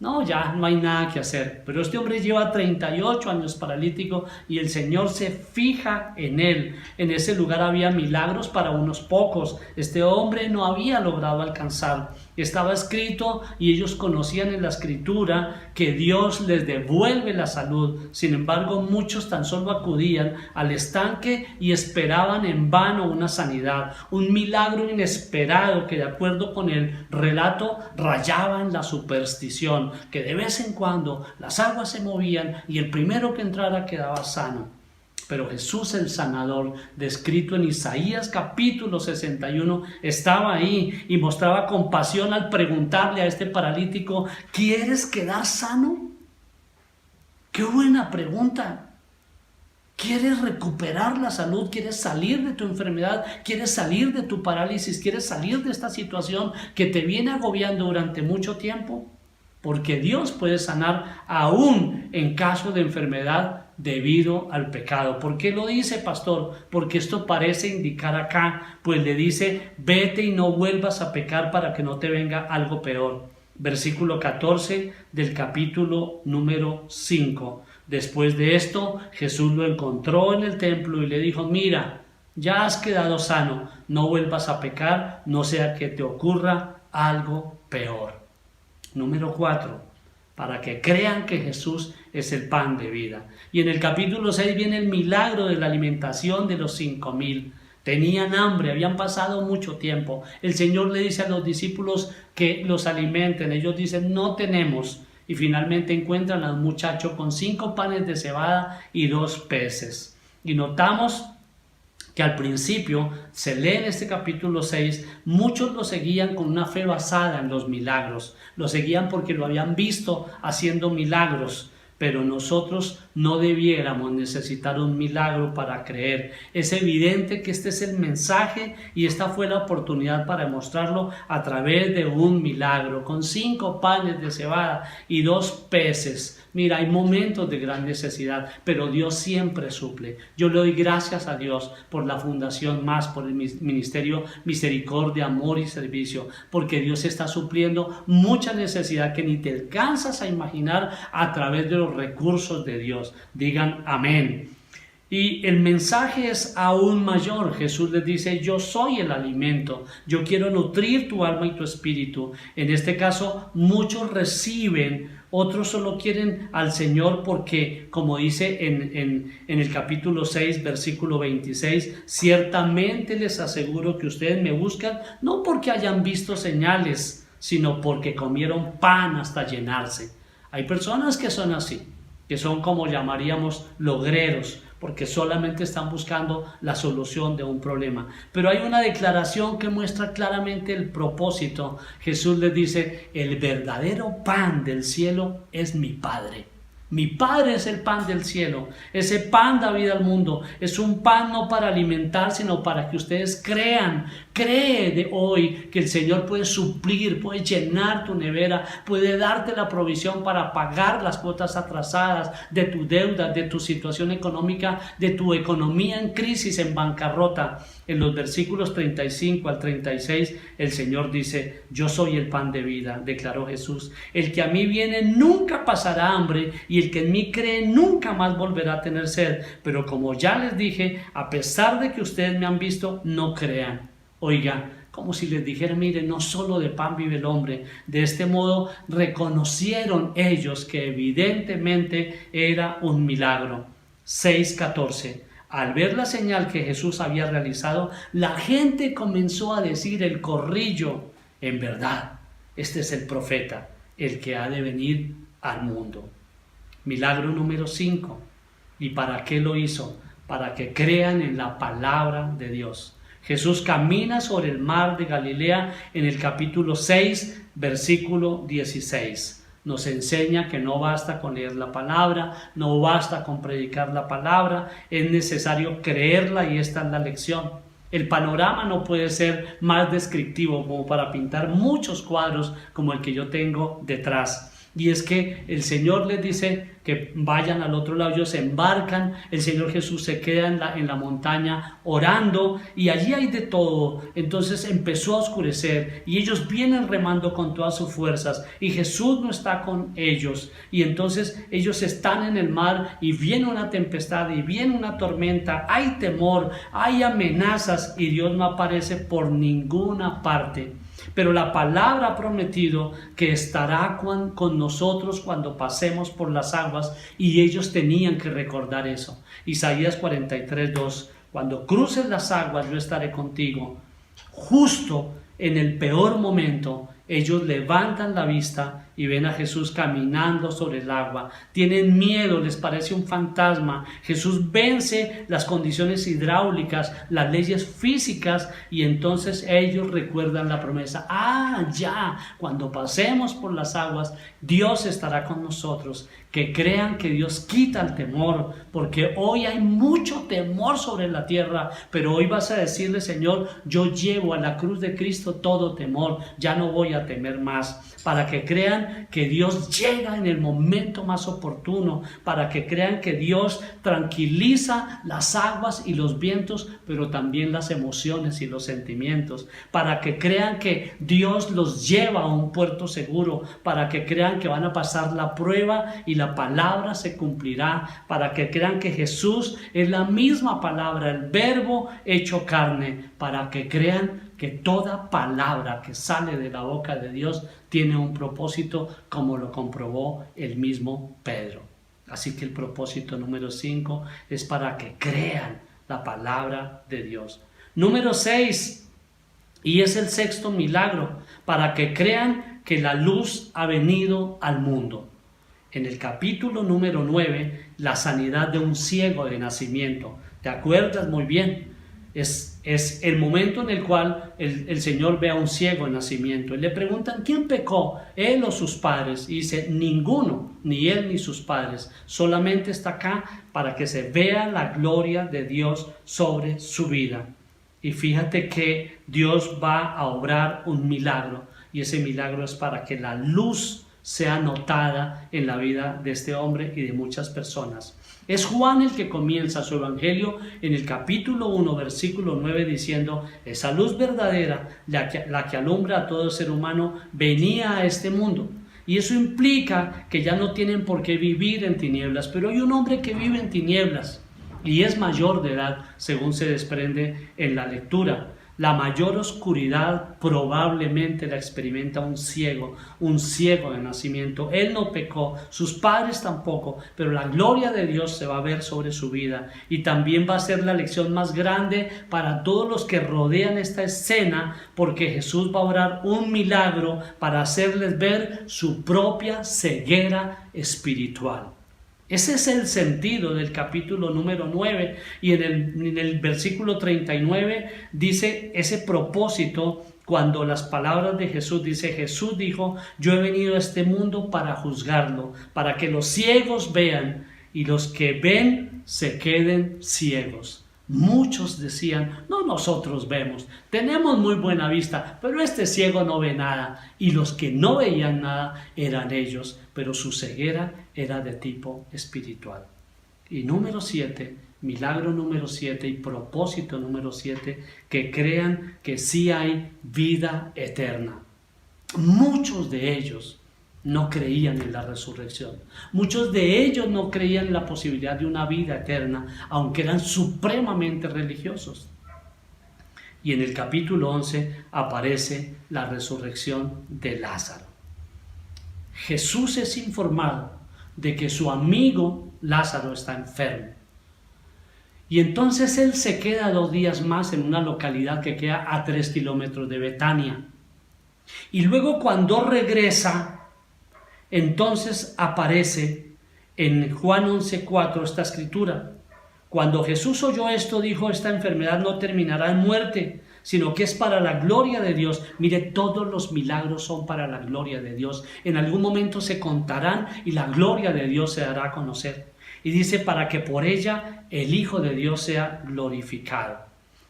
No, ya no hay nada que hacer. Pero este hombre lleva 38 años paralítico y el Señor se fija en él. En ese lugar había milagros para unos pocos. Este hombre no había logrado alcanzar. Estaba escrito y ellos conocían en la escritura que Dios les devuelve la salud. Sin embargo, muchos tan solo acudían al estanque y esperaban en vano una sanidad, un milagro inesperado que, de acuerdo con el relato, rayaba en la superstición, que de vez en cuando las aguas se movían y el primero que entrara quedaba sano. Pero Jesús el sanador, descrito en Isaías capítulo 61, estaba ahí y mostraba compasión al preguntarle a este paralítico: ¿quieres quedar sano? ¡Qué buena pregunta! ¿Quieres recuperar la salud? ¿Quieres salir de tu enfermedad? ¿Quieres salir de tu parálisis? ¿Quieres salir de esta situación que te viene agobiando durante mucho tiempo? Porque Dios puede sanar aún en caso de enfermedad debido al pecado. ¿Por qué lo dice, pastor? Porque esto parece indicar acá, pues le dice: vete y no vuelvas a pecar para que no te venga algo peor. Versículo 14 del capítulo número 5. Después de esto, Jesús lo encontró en el templo y le dijo: mira, ya has quedado sano, no vuelvas a pecar, no sea que te ocurra algo peor. Número 4. Para que crean que Jesús es el pan de vida. Y en el capítulo 6 viene el milagro de la alimentación de los 5,000. Tenían hambre, habían pasado mucho tiempo. El Señor le dice a los discípulos que los alimenten. Ellos dicen: no tenemos. Y finalmente encuentran al muchacho con 5 panes de cebada y 2 peces. Y notamos que al principio se lee en este capítulo 6, muchos lo seguían con una fe basada en los milagros. Lo seguían porque lo habían visto haciendo milagros. Pero nosotros no debiéramos necesitar un milagro para creer. Es evidente que este es el mensaje y esta fue la oportunidad para demostrarlo a través de un milagro. Con 5 panes de cebada y 2 peces. Mira, hay momentos de gran necesidad, pero Dios siempre suple. Yo le doy gracias a Dios por la Fundación Más, por el Ministerio Misericordia, Amor y Servicio, porque Dios está supliendo mucha necesidad que ni te alcanzas a imaginar a través de los recursos de Dios. Digan amén. Y el mensaje es aún mayor. Jesús les dice: yo soy el alimento, yo quiero nutrir tu alma y tu espíritu. En este caso, muchos reciben, otros solo quieren al Señor porque, como dice en el capítulo 6, versículo 26, ciertamente les aseguro que ustedes me buscan no porque hayan visto señales, sino porque comieron pan hasta llenarse. Hay personas que son así, que son como llamaríamos logreros, porque solamente están buscando la solución de un problema. Pero hay una declaración que muestra claramente el propósito. Jesús les dice: el verdadero pan del cielo es mi Padre. Mi Padre es el pan del cielo. Ese pan da vida al mundo. Es un pan no para alimentar, sino para que ustedes crean. Cree de hoy que el Señor puede suplir, puede llenar tu nevera, puede darte la provisión para pagar las cuotas atrasadas de tu deuda, de tu situación económica, de tu economía en crisis, en bancarrota. En los versículos 35 al 36, el Señor dice: yo soy el pan de vida, declaró Jesús. El que a mí viene nunca pasará hambre, y el que en mí cree nunca más volverá a tener sed. Pero como ya les dije, a pesar de que ustedes me han visto, no crean. Oiga, como si les dijera: miren, no solo de pan vive el hombre. De este modo reconocieron ellos que evidentemente era un milagro. 6:14. Al ver la señal que Jesús había realizado, la gente comenzó a decir el corrillo: en verdad, este es el profeta, el que ha de venir al mundo. Milagro número 5. ¿Y para qué lo hizo? Para que crean en la palabra de Dios. Jesús camina sobre el mar de Galilea en el capítulo 6, versículo 16. Nos enseña que no basta con leer la palabra, no basta con predicar la palabra, es necesario creerla, y esta es la lección. El panorama no puede ser más descriptivo como para pintar muchos cuadros como el que yo tengo detrás. Y es que el Señor les dice que vayan al otro lado. Ellos se embarcan, el Señor Jesús se queda en la montaña orando y allí hay de todo. Entonces empezó a oscurecer y ellos vienen remando con todas sus fuerzas y Jesús no está con ellos, y entonces ellos están en el mar y viene una tempestad y viene una tormenta, hay temor, hay amenazas y Dios no aparece por ninguna parte. Pero la palabra ha prometido que estará con nosotros cuando pasemos por las aguas, y ellos tenían que recordar eso. Isaías 43:2, cuando cruces las aguas yo estaré contigo. Justo en el peor momento, ellos levantan la vista y ven a Jesús caminando sobre el agua. Tienen miedo, les parece un fantasma. Jesús vence las condiciones hidráulicas, las leyes físicas, y entonces ellos recuerdan la promesa. Ya, cuando pasemos por las aguas, Dios estará con nosotros. Que crean que Dios quita el temor, porque hoy hay mucho temor sobre la tierra, pero hoy vas a decirle: Señor, yo llevo a la cruz de Cristo todo temor, ya no voy a temer más. Para que crean que Dios llega en el momento más oportuno, para que crean que Dios tranquiliza las aguas y los vientos, pero también las emociones y los sentimientos, para que crean que Dios los lleva a un puerto seguro, para que crean que van a pasar la prueba y la palabra se cumplirá, para que crean que Jesús es la misma palabra, el verbo hecho carne, para que crean que toda palabra que sale de la boca de Dios tiene un propósito, como lo comprobó el mismo Pedro. Así que el propósito número 5 es para que crean la palabra de Dios. Número 6, y es el sexto milagro, para que crean que la luz ha venido al mundo. En el capítulo número 9, la sanidad de un ciego de nacimiento. ¿Te acuerdas muy bien? Es el momento en el cual el Señor ve a un ciego de nacimiento y le preguntan: ¿quién pecó, él o sus padres? Y dice: ninguno, ni él ni sus padres, solamente está acá para que se vea la gloria de Dios sobre su vida. Y fíjate que Dios va a obrar un milagro, y ese milagro es para que la luz sea notada en la vida de este hombre y de muchas personas. Es Juan el que comienza su evangelio en el capítulo 1, versículo 9, diciendo: esa luz verdadera, la que alumbra a todo ser humano, venía a este mundo. Y eso implica que ya no tienen por qué vivir en tinieblas, pero hay un hombre que vive en tinieblas y es mayor de edad, según se desprende en la lectura. La mayor oscuridad probablemente la experimenta un ciego de nacimiento. Él no pecó, sus padres tampoco, pero la gloria de Dios se va a ver sobre su vida, y también va a ser la lección más grande para todos los que rodean esta escena, porque Jesús va a obrar un milagro para hacerles ver su propia ceguera espiritual. Ese es el sentido del capítulo número 9, y en el versículo 39 dice ese propósito, cuando las palabras de Jesús, dice: Jesús dijo: yo he venido a este mundo para juzgarlo, para que los ciegos vean y los que ven se queden ciegos. Muchos decían: no, nosotros vemos, tenemos muy buena vista, pero este ciego no ve nada. Y los que no veían nada eran ellos, pero su ceguera era de tipo espiritual. Y número 7, milagro número 7 y propósito número 7, que crean que sí hay vida eterna. Muchos de ellos no creían en la resurrección. Muchos de ellos no creían en la posibilidad de una vida eterna, aunque eran supremamente religiosos. Y en el capítulo 11 aparece la resurrección de Lázaro. Jesús es informado de que su amigo Lázaro está enfermo. Y entonces él se queda 2 días más en una localidad que queda a 3 kilómetros de Betania. Y luego, cuando regresa, entonces aparece en Juan 11:4 esta escritura: cuando Jesús oyó esto, dijo: esta enfermedad no terminará en muerte, sino que es para la gloria de Dios. Mire, todos los milagros son para la gloria de Dios. En algún momento se contarán y la gloria de Dios se dará a conocer. Y dice: para que por ella el Hijo de Dios sea glorificado.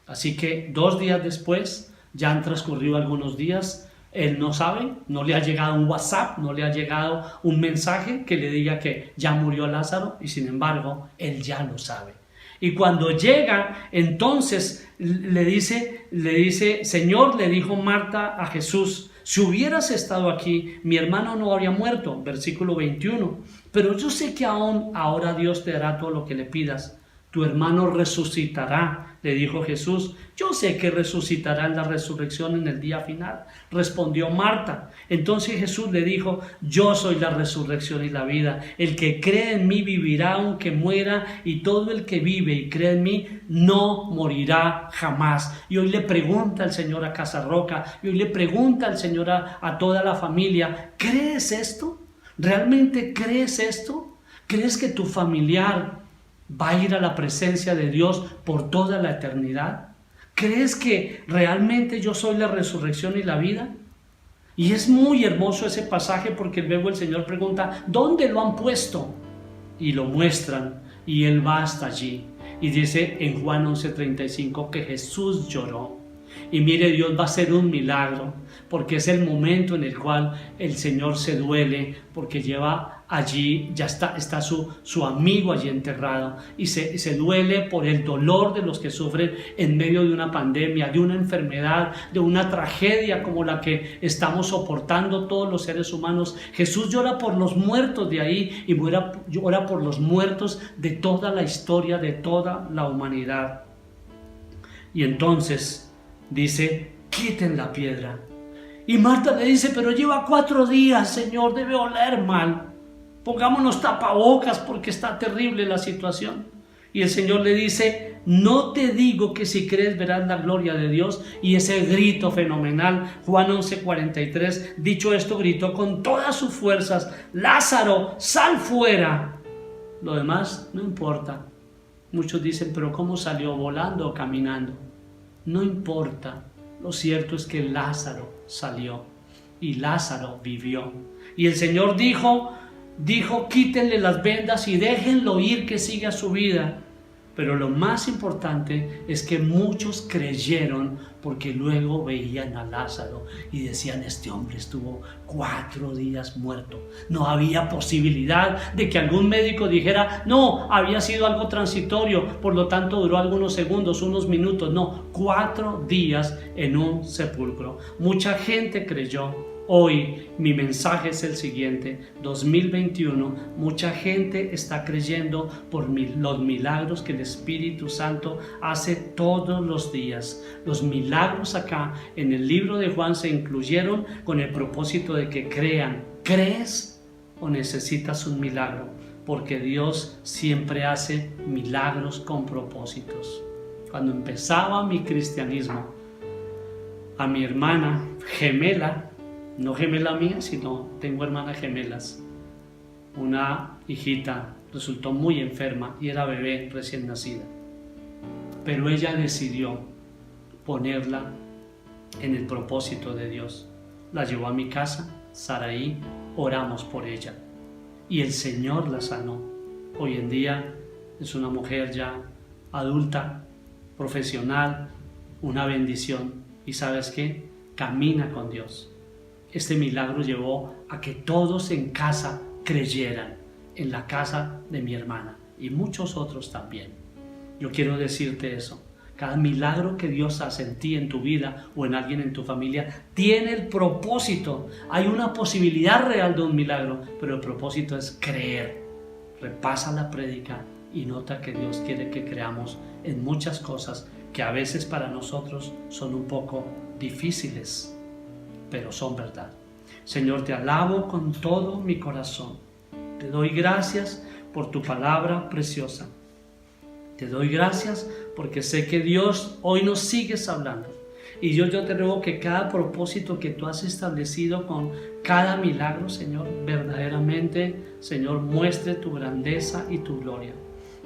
Así que 2 días después, ya han transcurrido algunos días, él no sabe, no le ha llegado un WhatsApp, no le ha llegado un mensaje que le diga que ya murió Lázaro, y sin embargo, él ya lo sabe. Y cuando llega, entonces le dice, Señor, le dijo Marta a Jesús, si hubieras estado aquí, mi hermano no habría muerto, versículo 21. Pero yo sé que aún ahora Dios te dará todo lo que le pidas. Tu hermano resucitará, le dijo Jesús. Yo sé que resucitará en la resurrección en el día final, respondió Marta. Entonces Jesús le dijo, yo soy la resurrección y la vida. El que cree en mí vivirá aunque muera, y todo el que vive y cree en mí no morirá jamás. Y hoy le pregunta el Señor a Casarroca, y hoy le pregunta al Señor a toda la familia, ¿crees esto? ¿Realmente crees esto? ¿Crees que tu familiar va a ir a la presencia de Dios por toda la eternidad? ¿Crees que realmente yo soy la resurrección y la vida? Y es muy hermoso ese pasaje porque luego el Señor pregunta, ¿dónde lo han puesto? Y lo muestran y Él va hasta allí. Y dice en Juan 11:35 que Jesús lloró. Y mire, Dios va a hacer un milagro, porque es el momento en el cual el Señor se duele, porque lleva allí, ya está su amigo allí enterrado, y se duele por el dolor de los que sufren en medio de una pandemia, de una enfermedad, de una tragedia como la que estamos soportando todos los seres humanos. Jesús llora por los muertos de ahí y llora por los muertos de toda la historia, de toda la humanidad. Y entonces dice, quiten la piedra. Y Marta le dice, pero lleva 4 días, Señor, debe oler mal. Pongámonos tapabocas porque está terrible la situación. Y el Señor le dice, no te digo que si crees verás la gloria de Dios. Y ese grito fenomenal, Juan 11:43, dicho esto, gritó con todas sus fuerzas, Lázaro, sal fuera. Lo demás no importa. Muchos dicen, pero ¿cómo salió? ¿Volando o caminando? No importa, lo cierto es que Lázaro salió y Lázaro vivió. Y el Señor dijo, quítenle las vendas y déjenlo ir, que siga su vida. Pero lo más importante es que muchos creyeron porque luego veían a Lázaro y decían, este hombre estuvo 4 días muerto. No había posibilidad de que algún médico dijera, no, había sido algo transitorio, por lo tanto duró algunos segundos, unos minutos. No, 4 días en un sepulcro. Mucha gente creyó. Hoy mi mensaje es el siguiente, 2021, mucha gente está creyendo por los milagros que el Espíritu Santo hace todos los días. Los milagros acá en el libro de Juan se incluyeron con el propósito de que crean. ¿Crees o necesitas un milagro? Porque Dios siempre hace milagros con propósitos. Cuando empezaba mi cristianismo, a mi hermana gemela, no gemela mía, sino tengo hermanas gemelas. Una hijita resultó muy enferma y era bebé recién nacida. Pero ella decidió ponerla en el propósito de Dios. La llevó a mi casa, Saraí, oramos por ella. Y el Señor la sanó. Hoy en día es una mujer ya adulta, profesional, una bendición. ¿Y sabes qué? Camina con Dios. Este milagro llevó a que todos en casa creyeran, en la casa de mi hermana y muchos otros también. Yo quiero decirte eso. Cada milagro que Dios hace en ti, en tu vida o en alguien en tu familia, tiene el propósito. Hay una posibilidad real de un milagro, pero el propósito es creer. Repasa la prédica y nota que Dios quiere que creamos en muchas cosas que a veces para nosotros son un poco difíciles, pero son verdad. Señor, te alabo con todo mi corazón. Te doy gracias por tu palabra preciosa. Te doy gracias porque sé que Dios hoy nos sigues hablando. Y yo te ruego que cada propósito que tú has establecido con cada milagro, Señor, verdaderamente, Señor, muestre tu grandeza y tu gloria.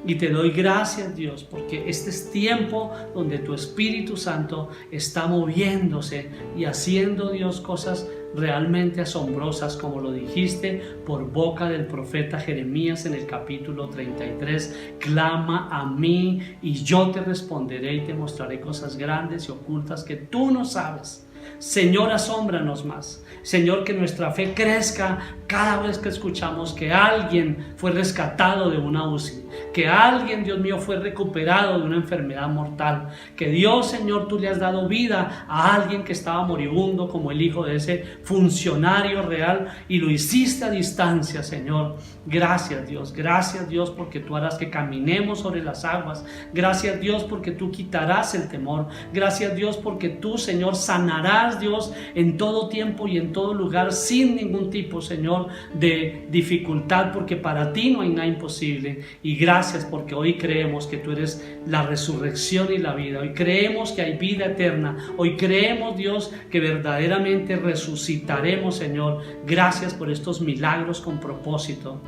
Y te doy gracias, Dios, porque este es tiempo donde tu Espíritu Santo está moviéndose y haciendo, Dios, cosas realmente asombrosas, como lo dijiste por boca del profeta Jeremías en el capítulo 33. Clama a mí y yo te responderé y te mostraré cosas grandes y ocultas que tú no sabes. Señor, asómbranos más. Señor, que nuestra fe crezca cada vez que escuchamos que alguien fue rescatado de una UCI, que alguien, Dios mío, fue recuperado de una enfermedad mortal, que Dios, Señor, tú le has dado vida a alguien que estaba moribundo como el hijo de ese funcionario real y lo hiciste a distancia, Señor. Gracias, Dios, porque tú harás que caminemos sobre las aguas. Gracias, Dios, porque tú quitarás el temor. Gracias, Dios, porque tú, Señor, sanarás, Dios, en todo tiempo y en todo lugar, sin ningún tipo, Señor, de dificultad, porque para ti no hay nada imposible. Y gracias porque hoy creemos que tú eres la resurrección y la vida. Hoy creemos que hay vida eterna. Hoy creemos, Dios, que verdaderamente resucitaremos, Señor. Gracias por estos milagros con propósito.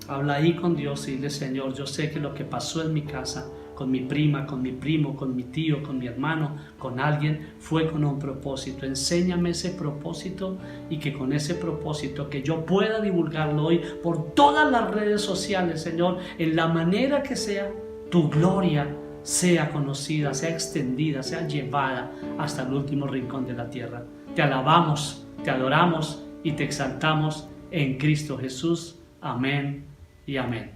Habla ahí con Dios y dile: Señor, yo sé que lo que pasó en mi casa, con mi prima, con mi primo, con mi tío, con mi hermano, con alguien, fue con un propósito. Enséñame ese propósito y que con ese propósito que yo pueda divulgarlo hoy por todas las redes sociales, Señor, en la manera que sea, tu gloria sea conocida, sea extendida, sea llevada hasta el último rincón de la tierra. Te alabamos, te adoramos y te exaltamos en Cristo Jesús. Amén y amén.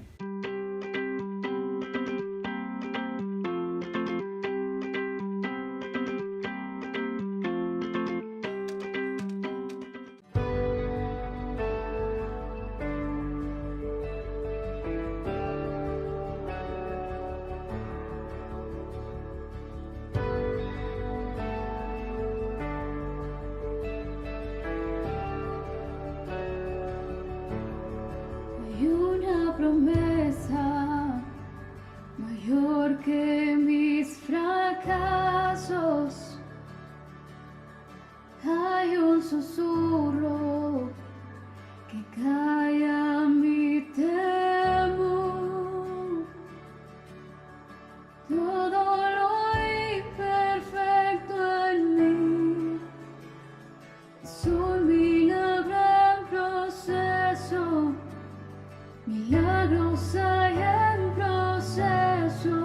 Hay una promesa mayor que mis fracasos. Hay un susurro que calla mi temor. Todo lo imperfecto en mí es un milagro en proceso. Milagros hay en proceso.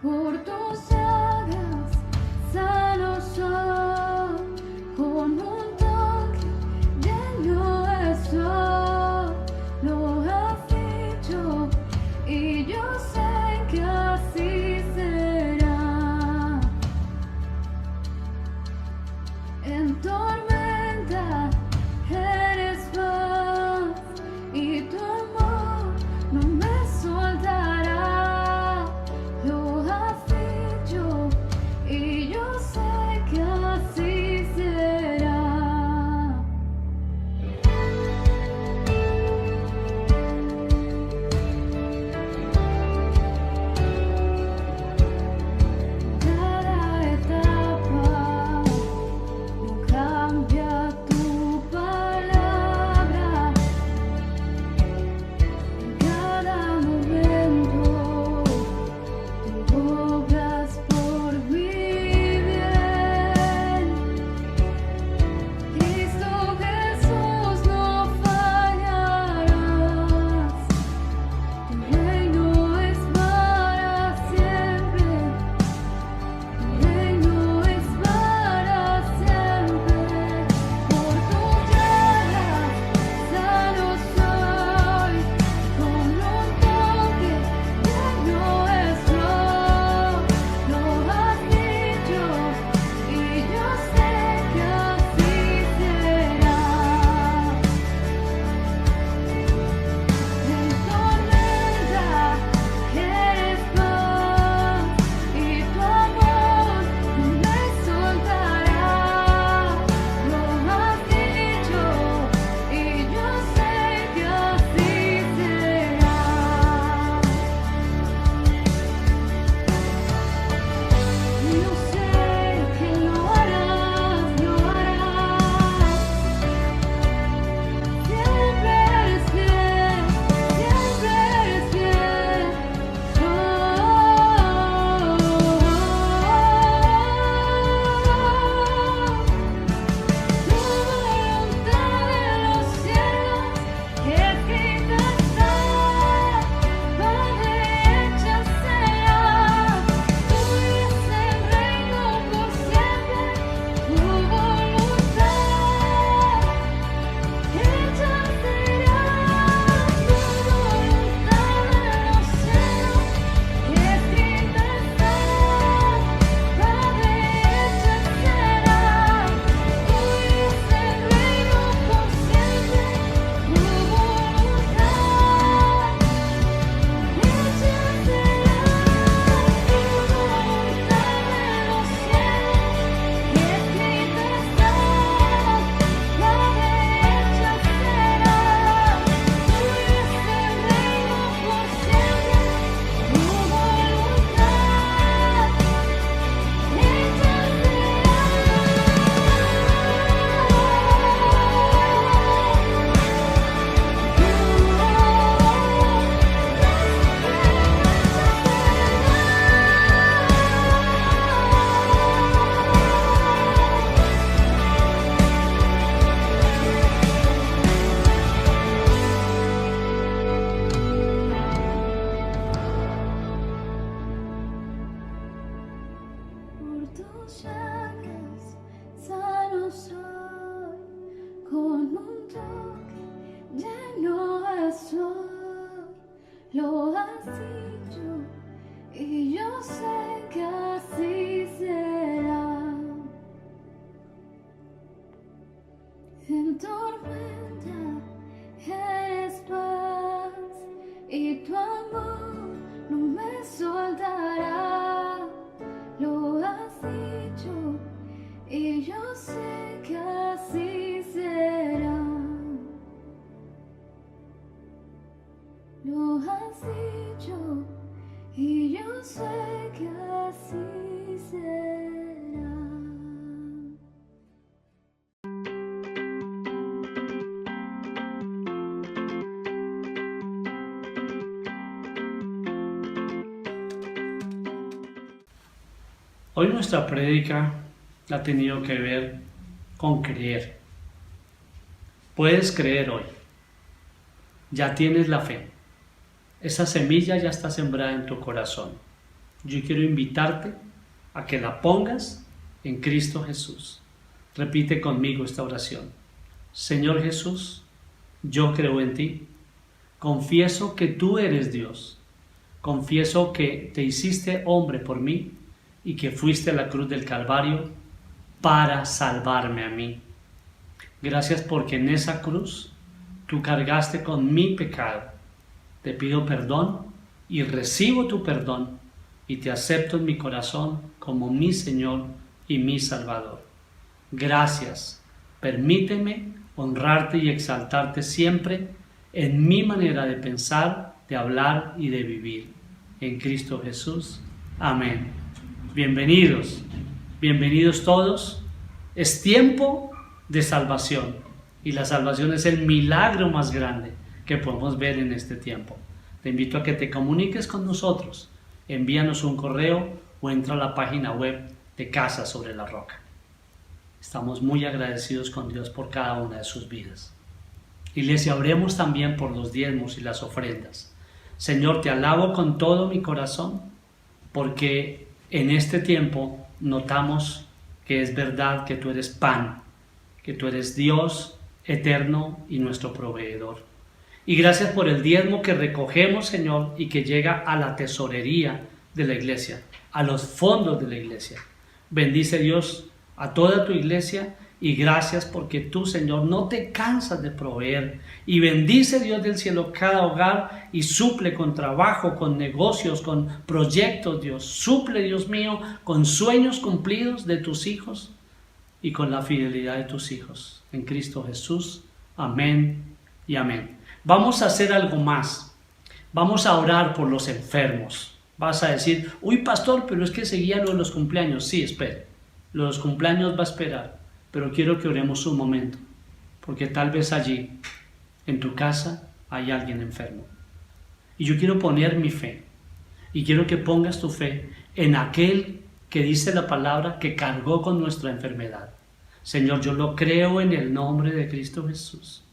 Por tus llagas sano soy, con un toque lleno estoy. Lo has dicho y yo sé que así será. En tormenta eres paz y tu amor no me soltará. Lo has dicho y yo sé que así será. Cada etapa, un cambio. tus llagas sano soy, con un toque lleno estoy. Lo has dicho y yo sé que así será. En tormenta eres paz y tu amor no me soltará. Lo has dicho y yo sé que así será. Lo has dicho y yo sé que así será. Hoy nuestra prédica ha tenido que ver con creer. Puedes creer hoy. Ya tienes la fe. Esa semilla ya está sembrada en tu corazón. Yo quiero invitarte a que la pongas en Cristo Jesús. Repite conmigo esta oración. Señor Jesús, yo creo en ti. Confieso que tú eres Dios. Confieso que te hiciste hombre por mí y que fuiste a la cruz del Calvario para salvarme a mí. Gracias porque en esa cruz tú cargaste con mi pecado. Te pido perdón y recibo tu perdón y te acepto en mi corazón como mi Señor y mi Salvador. Gracias. Permíteme honrarte y exaltarte siempre en mi manera de pensar, de hablar y de vivir. En Cristo Jesús. Amén. Bienvenidos, bienvenidos todos. Es tiempo de salvación y la salvación es el milagro más grande que podemos ver en este tiempo. Te invito a que te comuniques con nosotros. Envíanos un correo o entra a la página web de Casa sobre la Roca. Estamos muy agradecidos con Dios por cada una de sus vidas. Iglesia, oremos también por los diezmos y las ofrendas. Señor, te alabo con todo mi corazón porque en este tiempo notamos que es verdad que tú eres pan, que tú eres Dios eterno y nuestro proveedor. Y gracias por el diezmo que recogemos, Señor, y que llega a la tesorería de la iglesia, a los fondos de la iglesia. Bendice, Dios, a toda tu iglesia y gracias porque tú, Señor, no te cansas de proveer. Y bendice, Dios del cielo, cada hogar y suple con trabajo, con negocios, con proyectos, Dios. Suple, Dios mío, con sueños cumplidos de tus hijos y con la fidelidad de tus hijos. En Cristo Jesús. Amén y amén. Vamos a hacer algo más. Vamos a orar por los enfermos. Vas a decir, uy, pastor, pero es que seguía lo de los cumpleaños. Sí, espere. Lo de los cumpleaños va a esperar. Pero quiero que oremos un momento. Porque tal vez allí, en tu casa, hay alguien enfermo. Y yo quiero poner mi fe. Y quiero que pongas tu fe en aquel que dice la palabra que cargó con nuestra enfermedad. Señor, yo lo creo en el nombre de Cristo Jesús.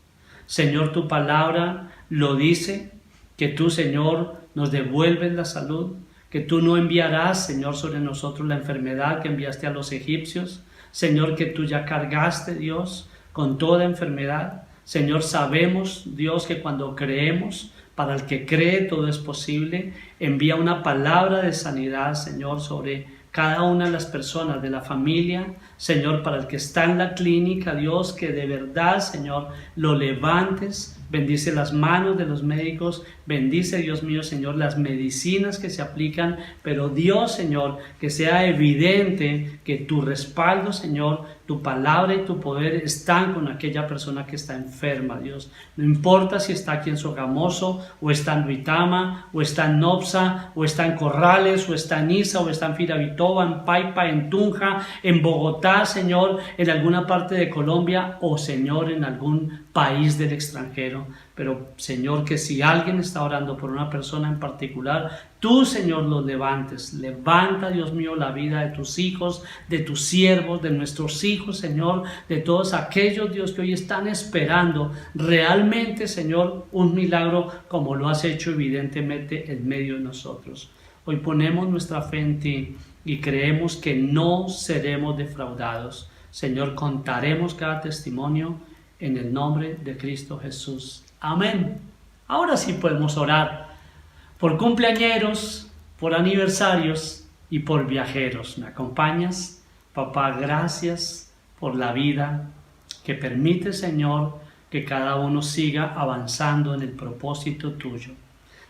Señor, tu palabra lo dice, que tú, Señor, nos devuelves la salud, que tú no enviarás, Señor, sobre nosotros la enfermedad que enviaste a los egipcios. Señor, que tú ya cargaste, Dios, con toda enfermedad. Señor, sabemos, Dios, que cuando creemos, para el que cree todo es posible. Envía una palabra de sanidad, Señor, sobre cada una de las personas de la familia. Señor, para el que está en la clínica, Dios, que de verdad, Señor, lo levantes. Bendice las manos de los médicos, bendice, Dios mío, Señor, las medicinas que se aplican, pero Dios, Señor, que sea evidente que tu respaldo, Señor, tu palabra y tu poder están con aquella persona que está enferma, Dios. No importa si está aquí en Sogamoso, o está en Duitama, o está en Nopsa, o está en Corrales, o está en Isa, o está en Firavitoba, en Paipa, en Tunja, en Bogotá, Señor, en alguna parte de Colombia, o Señor, en algún país del extranjero. Pero Señor, que si alguien está orando por una persona en particular, tú, Señor, los levantes. Levanta, Dios mío, la vida de tus hijos, de tus siervos, de nuestros hijos, Señor, de todos aquellos, Dios, que hoy están esperando realmente, Señor, un milagro como lo has hecho evidentemente en medio de nosotros. Hoy ponemos nuestra fe en ti y creemos que no seremos defraudados. Señor, contaremos cada testimonio en el nombre de Cristo Jesús. Amén. Ahora sí podemos orar por cumpleañeros, por aniversarios y por viajeros. ¿Me acompañas? Papá, gracias por la vida que permite, Señor, que cada uno siga avanzando en el propósito tuyo.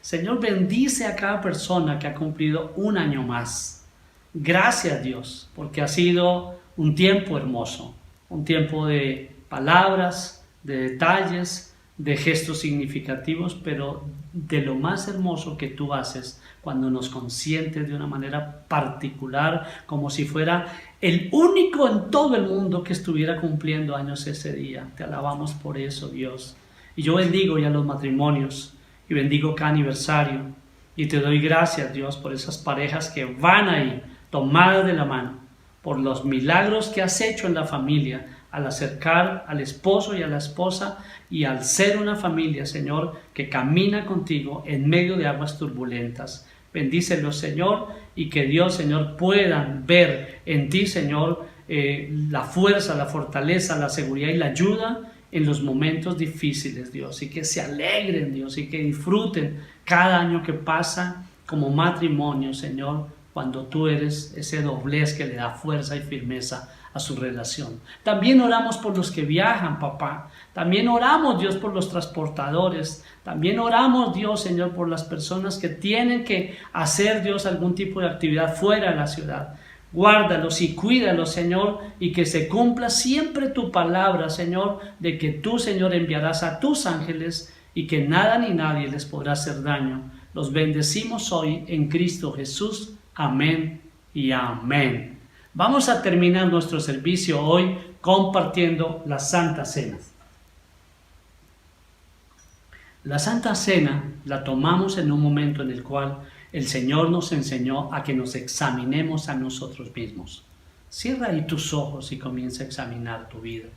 Señor, bendice a cada persona que ha cumplido un año más. Gracias, Dios, porque ha sido un tiempo hermoso, un tiempo de palabras, de detalles, de gestos significativos, pero de lo más hermoso que tú haces cuando nos consientes de una manera particular, como si fuera el único en todo el mundo que estuviera cumpliendo años ese día. Te alabamos por eso, Dios. Y yo bendigo ya los matrimonios y bendigo cada aniversario. Y te doy gracias, Dios, por esas parejas que van ahí, tomadas de la mano, por los milagros que has hecho en la familia, al acercar al esposo y a la esposa y al ser una familia, Señor, que camina contigo en medio de aguas turbulentas. Bendícelos, Señor, y que Dios, Señor, puedan ver en ti, Señor, la fuerza, la fortaleza, la seguridad y la ayuda en los momentos difíciles, Dios, y que se alegren, Dios, y que disfruten cada año que pasa como matrimonio, Señor, cuando tú eres ese doblez que le da fuerza y firmeza a su relación. También oramos por los que viajan, papá. También oramos, Dios, por los transportadores. También oramos, Dios, Señor, por las personas que tienen que hacer, Dios, algún tipo de actividad fuera de la ciudad. Guárdalos y cuídalos, Señor, y que se cumpla siempre tu palabra, Señor, de que tú, Señor, enviarás a tus ángeles y que nada ni nadie les podrá hacer daño. Los bendecimos hoy en Cristo Jesús. Amén y amén. Vamos a terminar nuestro servicio hoy compartiendo la Santa Cena. La Santa Cena la tomamos en un momento en el cual el Señor nos enseñó a que nos examinemos a nosotros mismos. Cierra ahí tus ojos y comienza a examinar tu vida.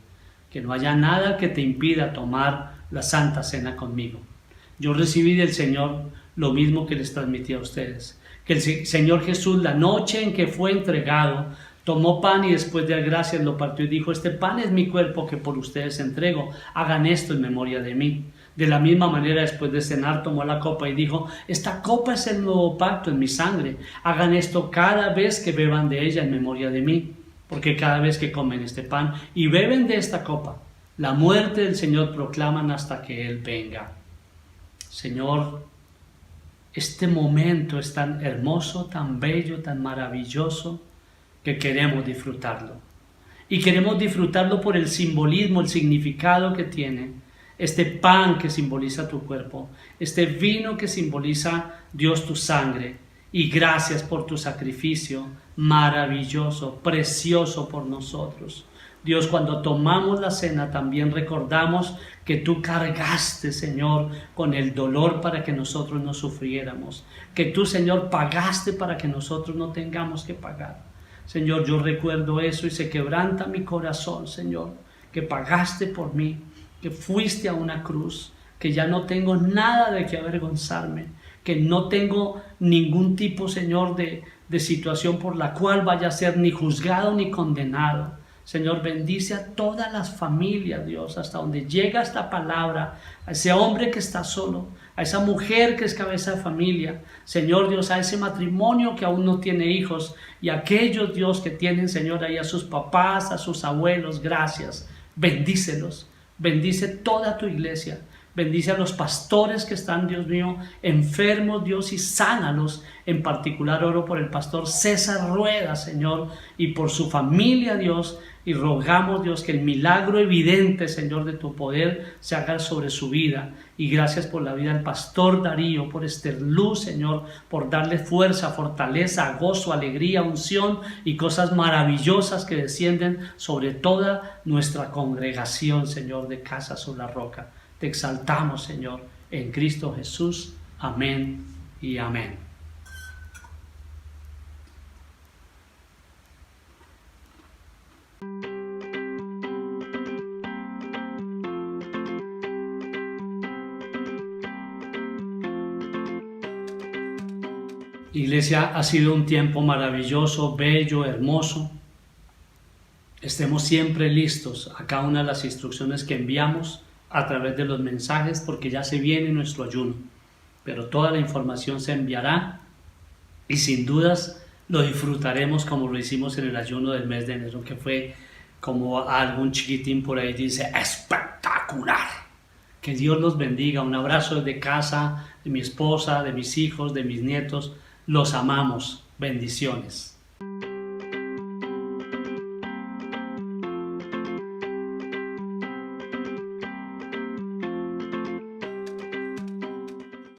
Que no haya nada que te impida tomar la Santa Cena conmigo. Yo recibí del Señor lo mismo que les transmití a ustedes. Que el Señor Jesús, la noche en que fue entregado, tomó pan y después de dar gracias lo partió y dijo: este pan es mi cuerpo que por ustedes entrego, hagan esto en memoria de mí. De la misma manera, después de cenar, tomó la copa y dijo: esta copa es el nuevo pacto en mi sangre, hagan esto cada vez que beban de ella en memoria de mí, porque cada vez que comen este pan y beben de esta copa, la muerte del Señor proclaman hasta que Él venga. Señor, este momento es tan hermoso, tan bello, tan maravilloso, que queremos disfrutarlo. Y queremos disfrutarlo por el simbolismo, el significado que tiene. Este pan que simboliza tu cuerpo, este vino que simboliza, Dios, tu sangre. Y gracias por tu sacrificio maravilloso, precioso por nosotros. Dios, cuando tomamos la cena también recordamos que tú cargaste, Señor, con el dolor para que nosotros no sufriéramos. Que tú, Señor, pagaste para que nosotros no tengamos que pagar. Señor, yo recuerdo eso y se quebranta mi corazón, Señor, que pagaste por mí, que fuiste a una cruz, que ya no tengo nada de que avergonzarme, que no tengo ningún tipo, Señor, de situación por la cual vaya a ser ni juzgado ni condenado. Señor, bendice a todas las familias, Dios, hasta donde llega esta palabra, a ese hombre que está solo, a esa mujer que es cabeza de familia, Señor Dios, a ese matrimonio que aún no tiene hijos y a aquellos, Dios, que tienen, Señor, ahí a sus papás, a sus abuelos, gracias, bendícelos, bendice toda tu iglesia. Bendice a los pastores que están, Dios mío, enfermos, Dios, y sánalos. En particular oro por el pastor César Rueda, Señor, y por su familia, Dios, y rogamos, Dios, que el milagro evidente, Señor, de tu poder se haga sobre su vida. Y gracias por la vida del pastor Darío, por Esther Luz, Señor, por darle fuerza, fortaleza, gozo, alegría, unción y cosas maravillosas que descienden sobre toda nuestra congregación, Señor, de Casa sobre la Roca. Te exaltamos, Señor, en Cristo Jesús. Amén y amén. Iglesia, ha sido un tiempo maravilloso, bello, hermoso. Estemos siempre listos a cada una de las instrucciones que enviamos a través de los mensajes, porque ya se viene nuestro ayuno. Pero toda la información se enviará y sin dudas lo disfrutaremos como lo hicimos en el ayuno del mes de enero, que fue, como algún chiquitín por ahí dice, espectacular. Que Dios los bendiga. Un abrazo desde casa, de mi esposa, de mis hijos, de mis nietos. Los amamos. Bendiciones.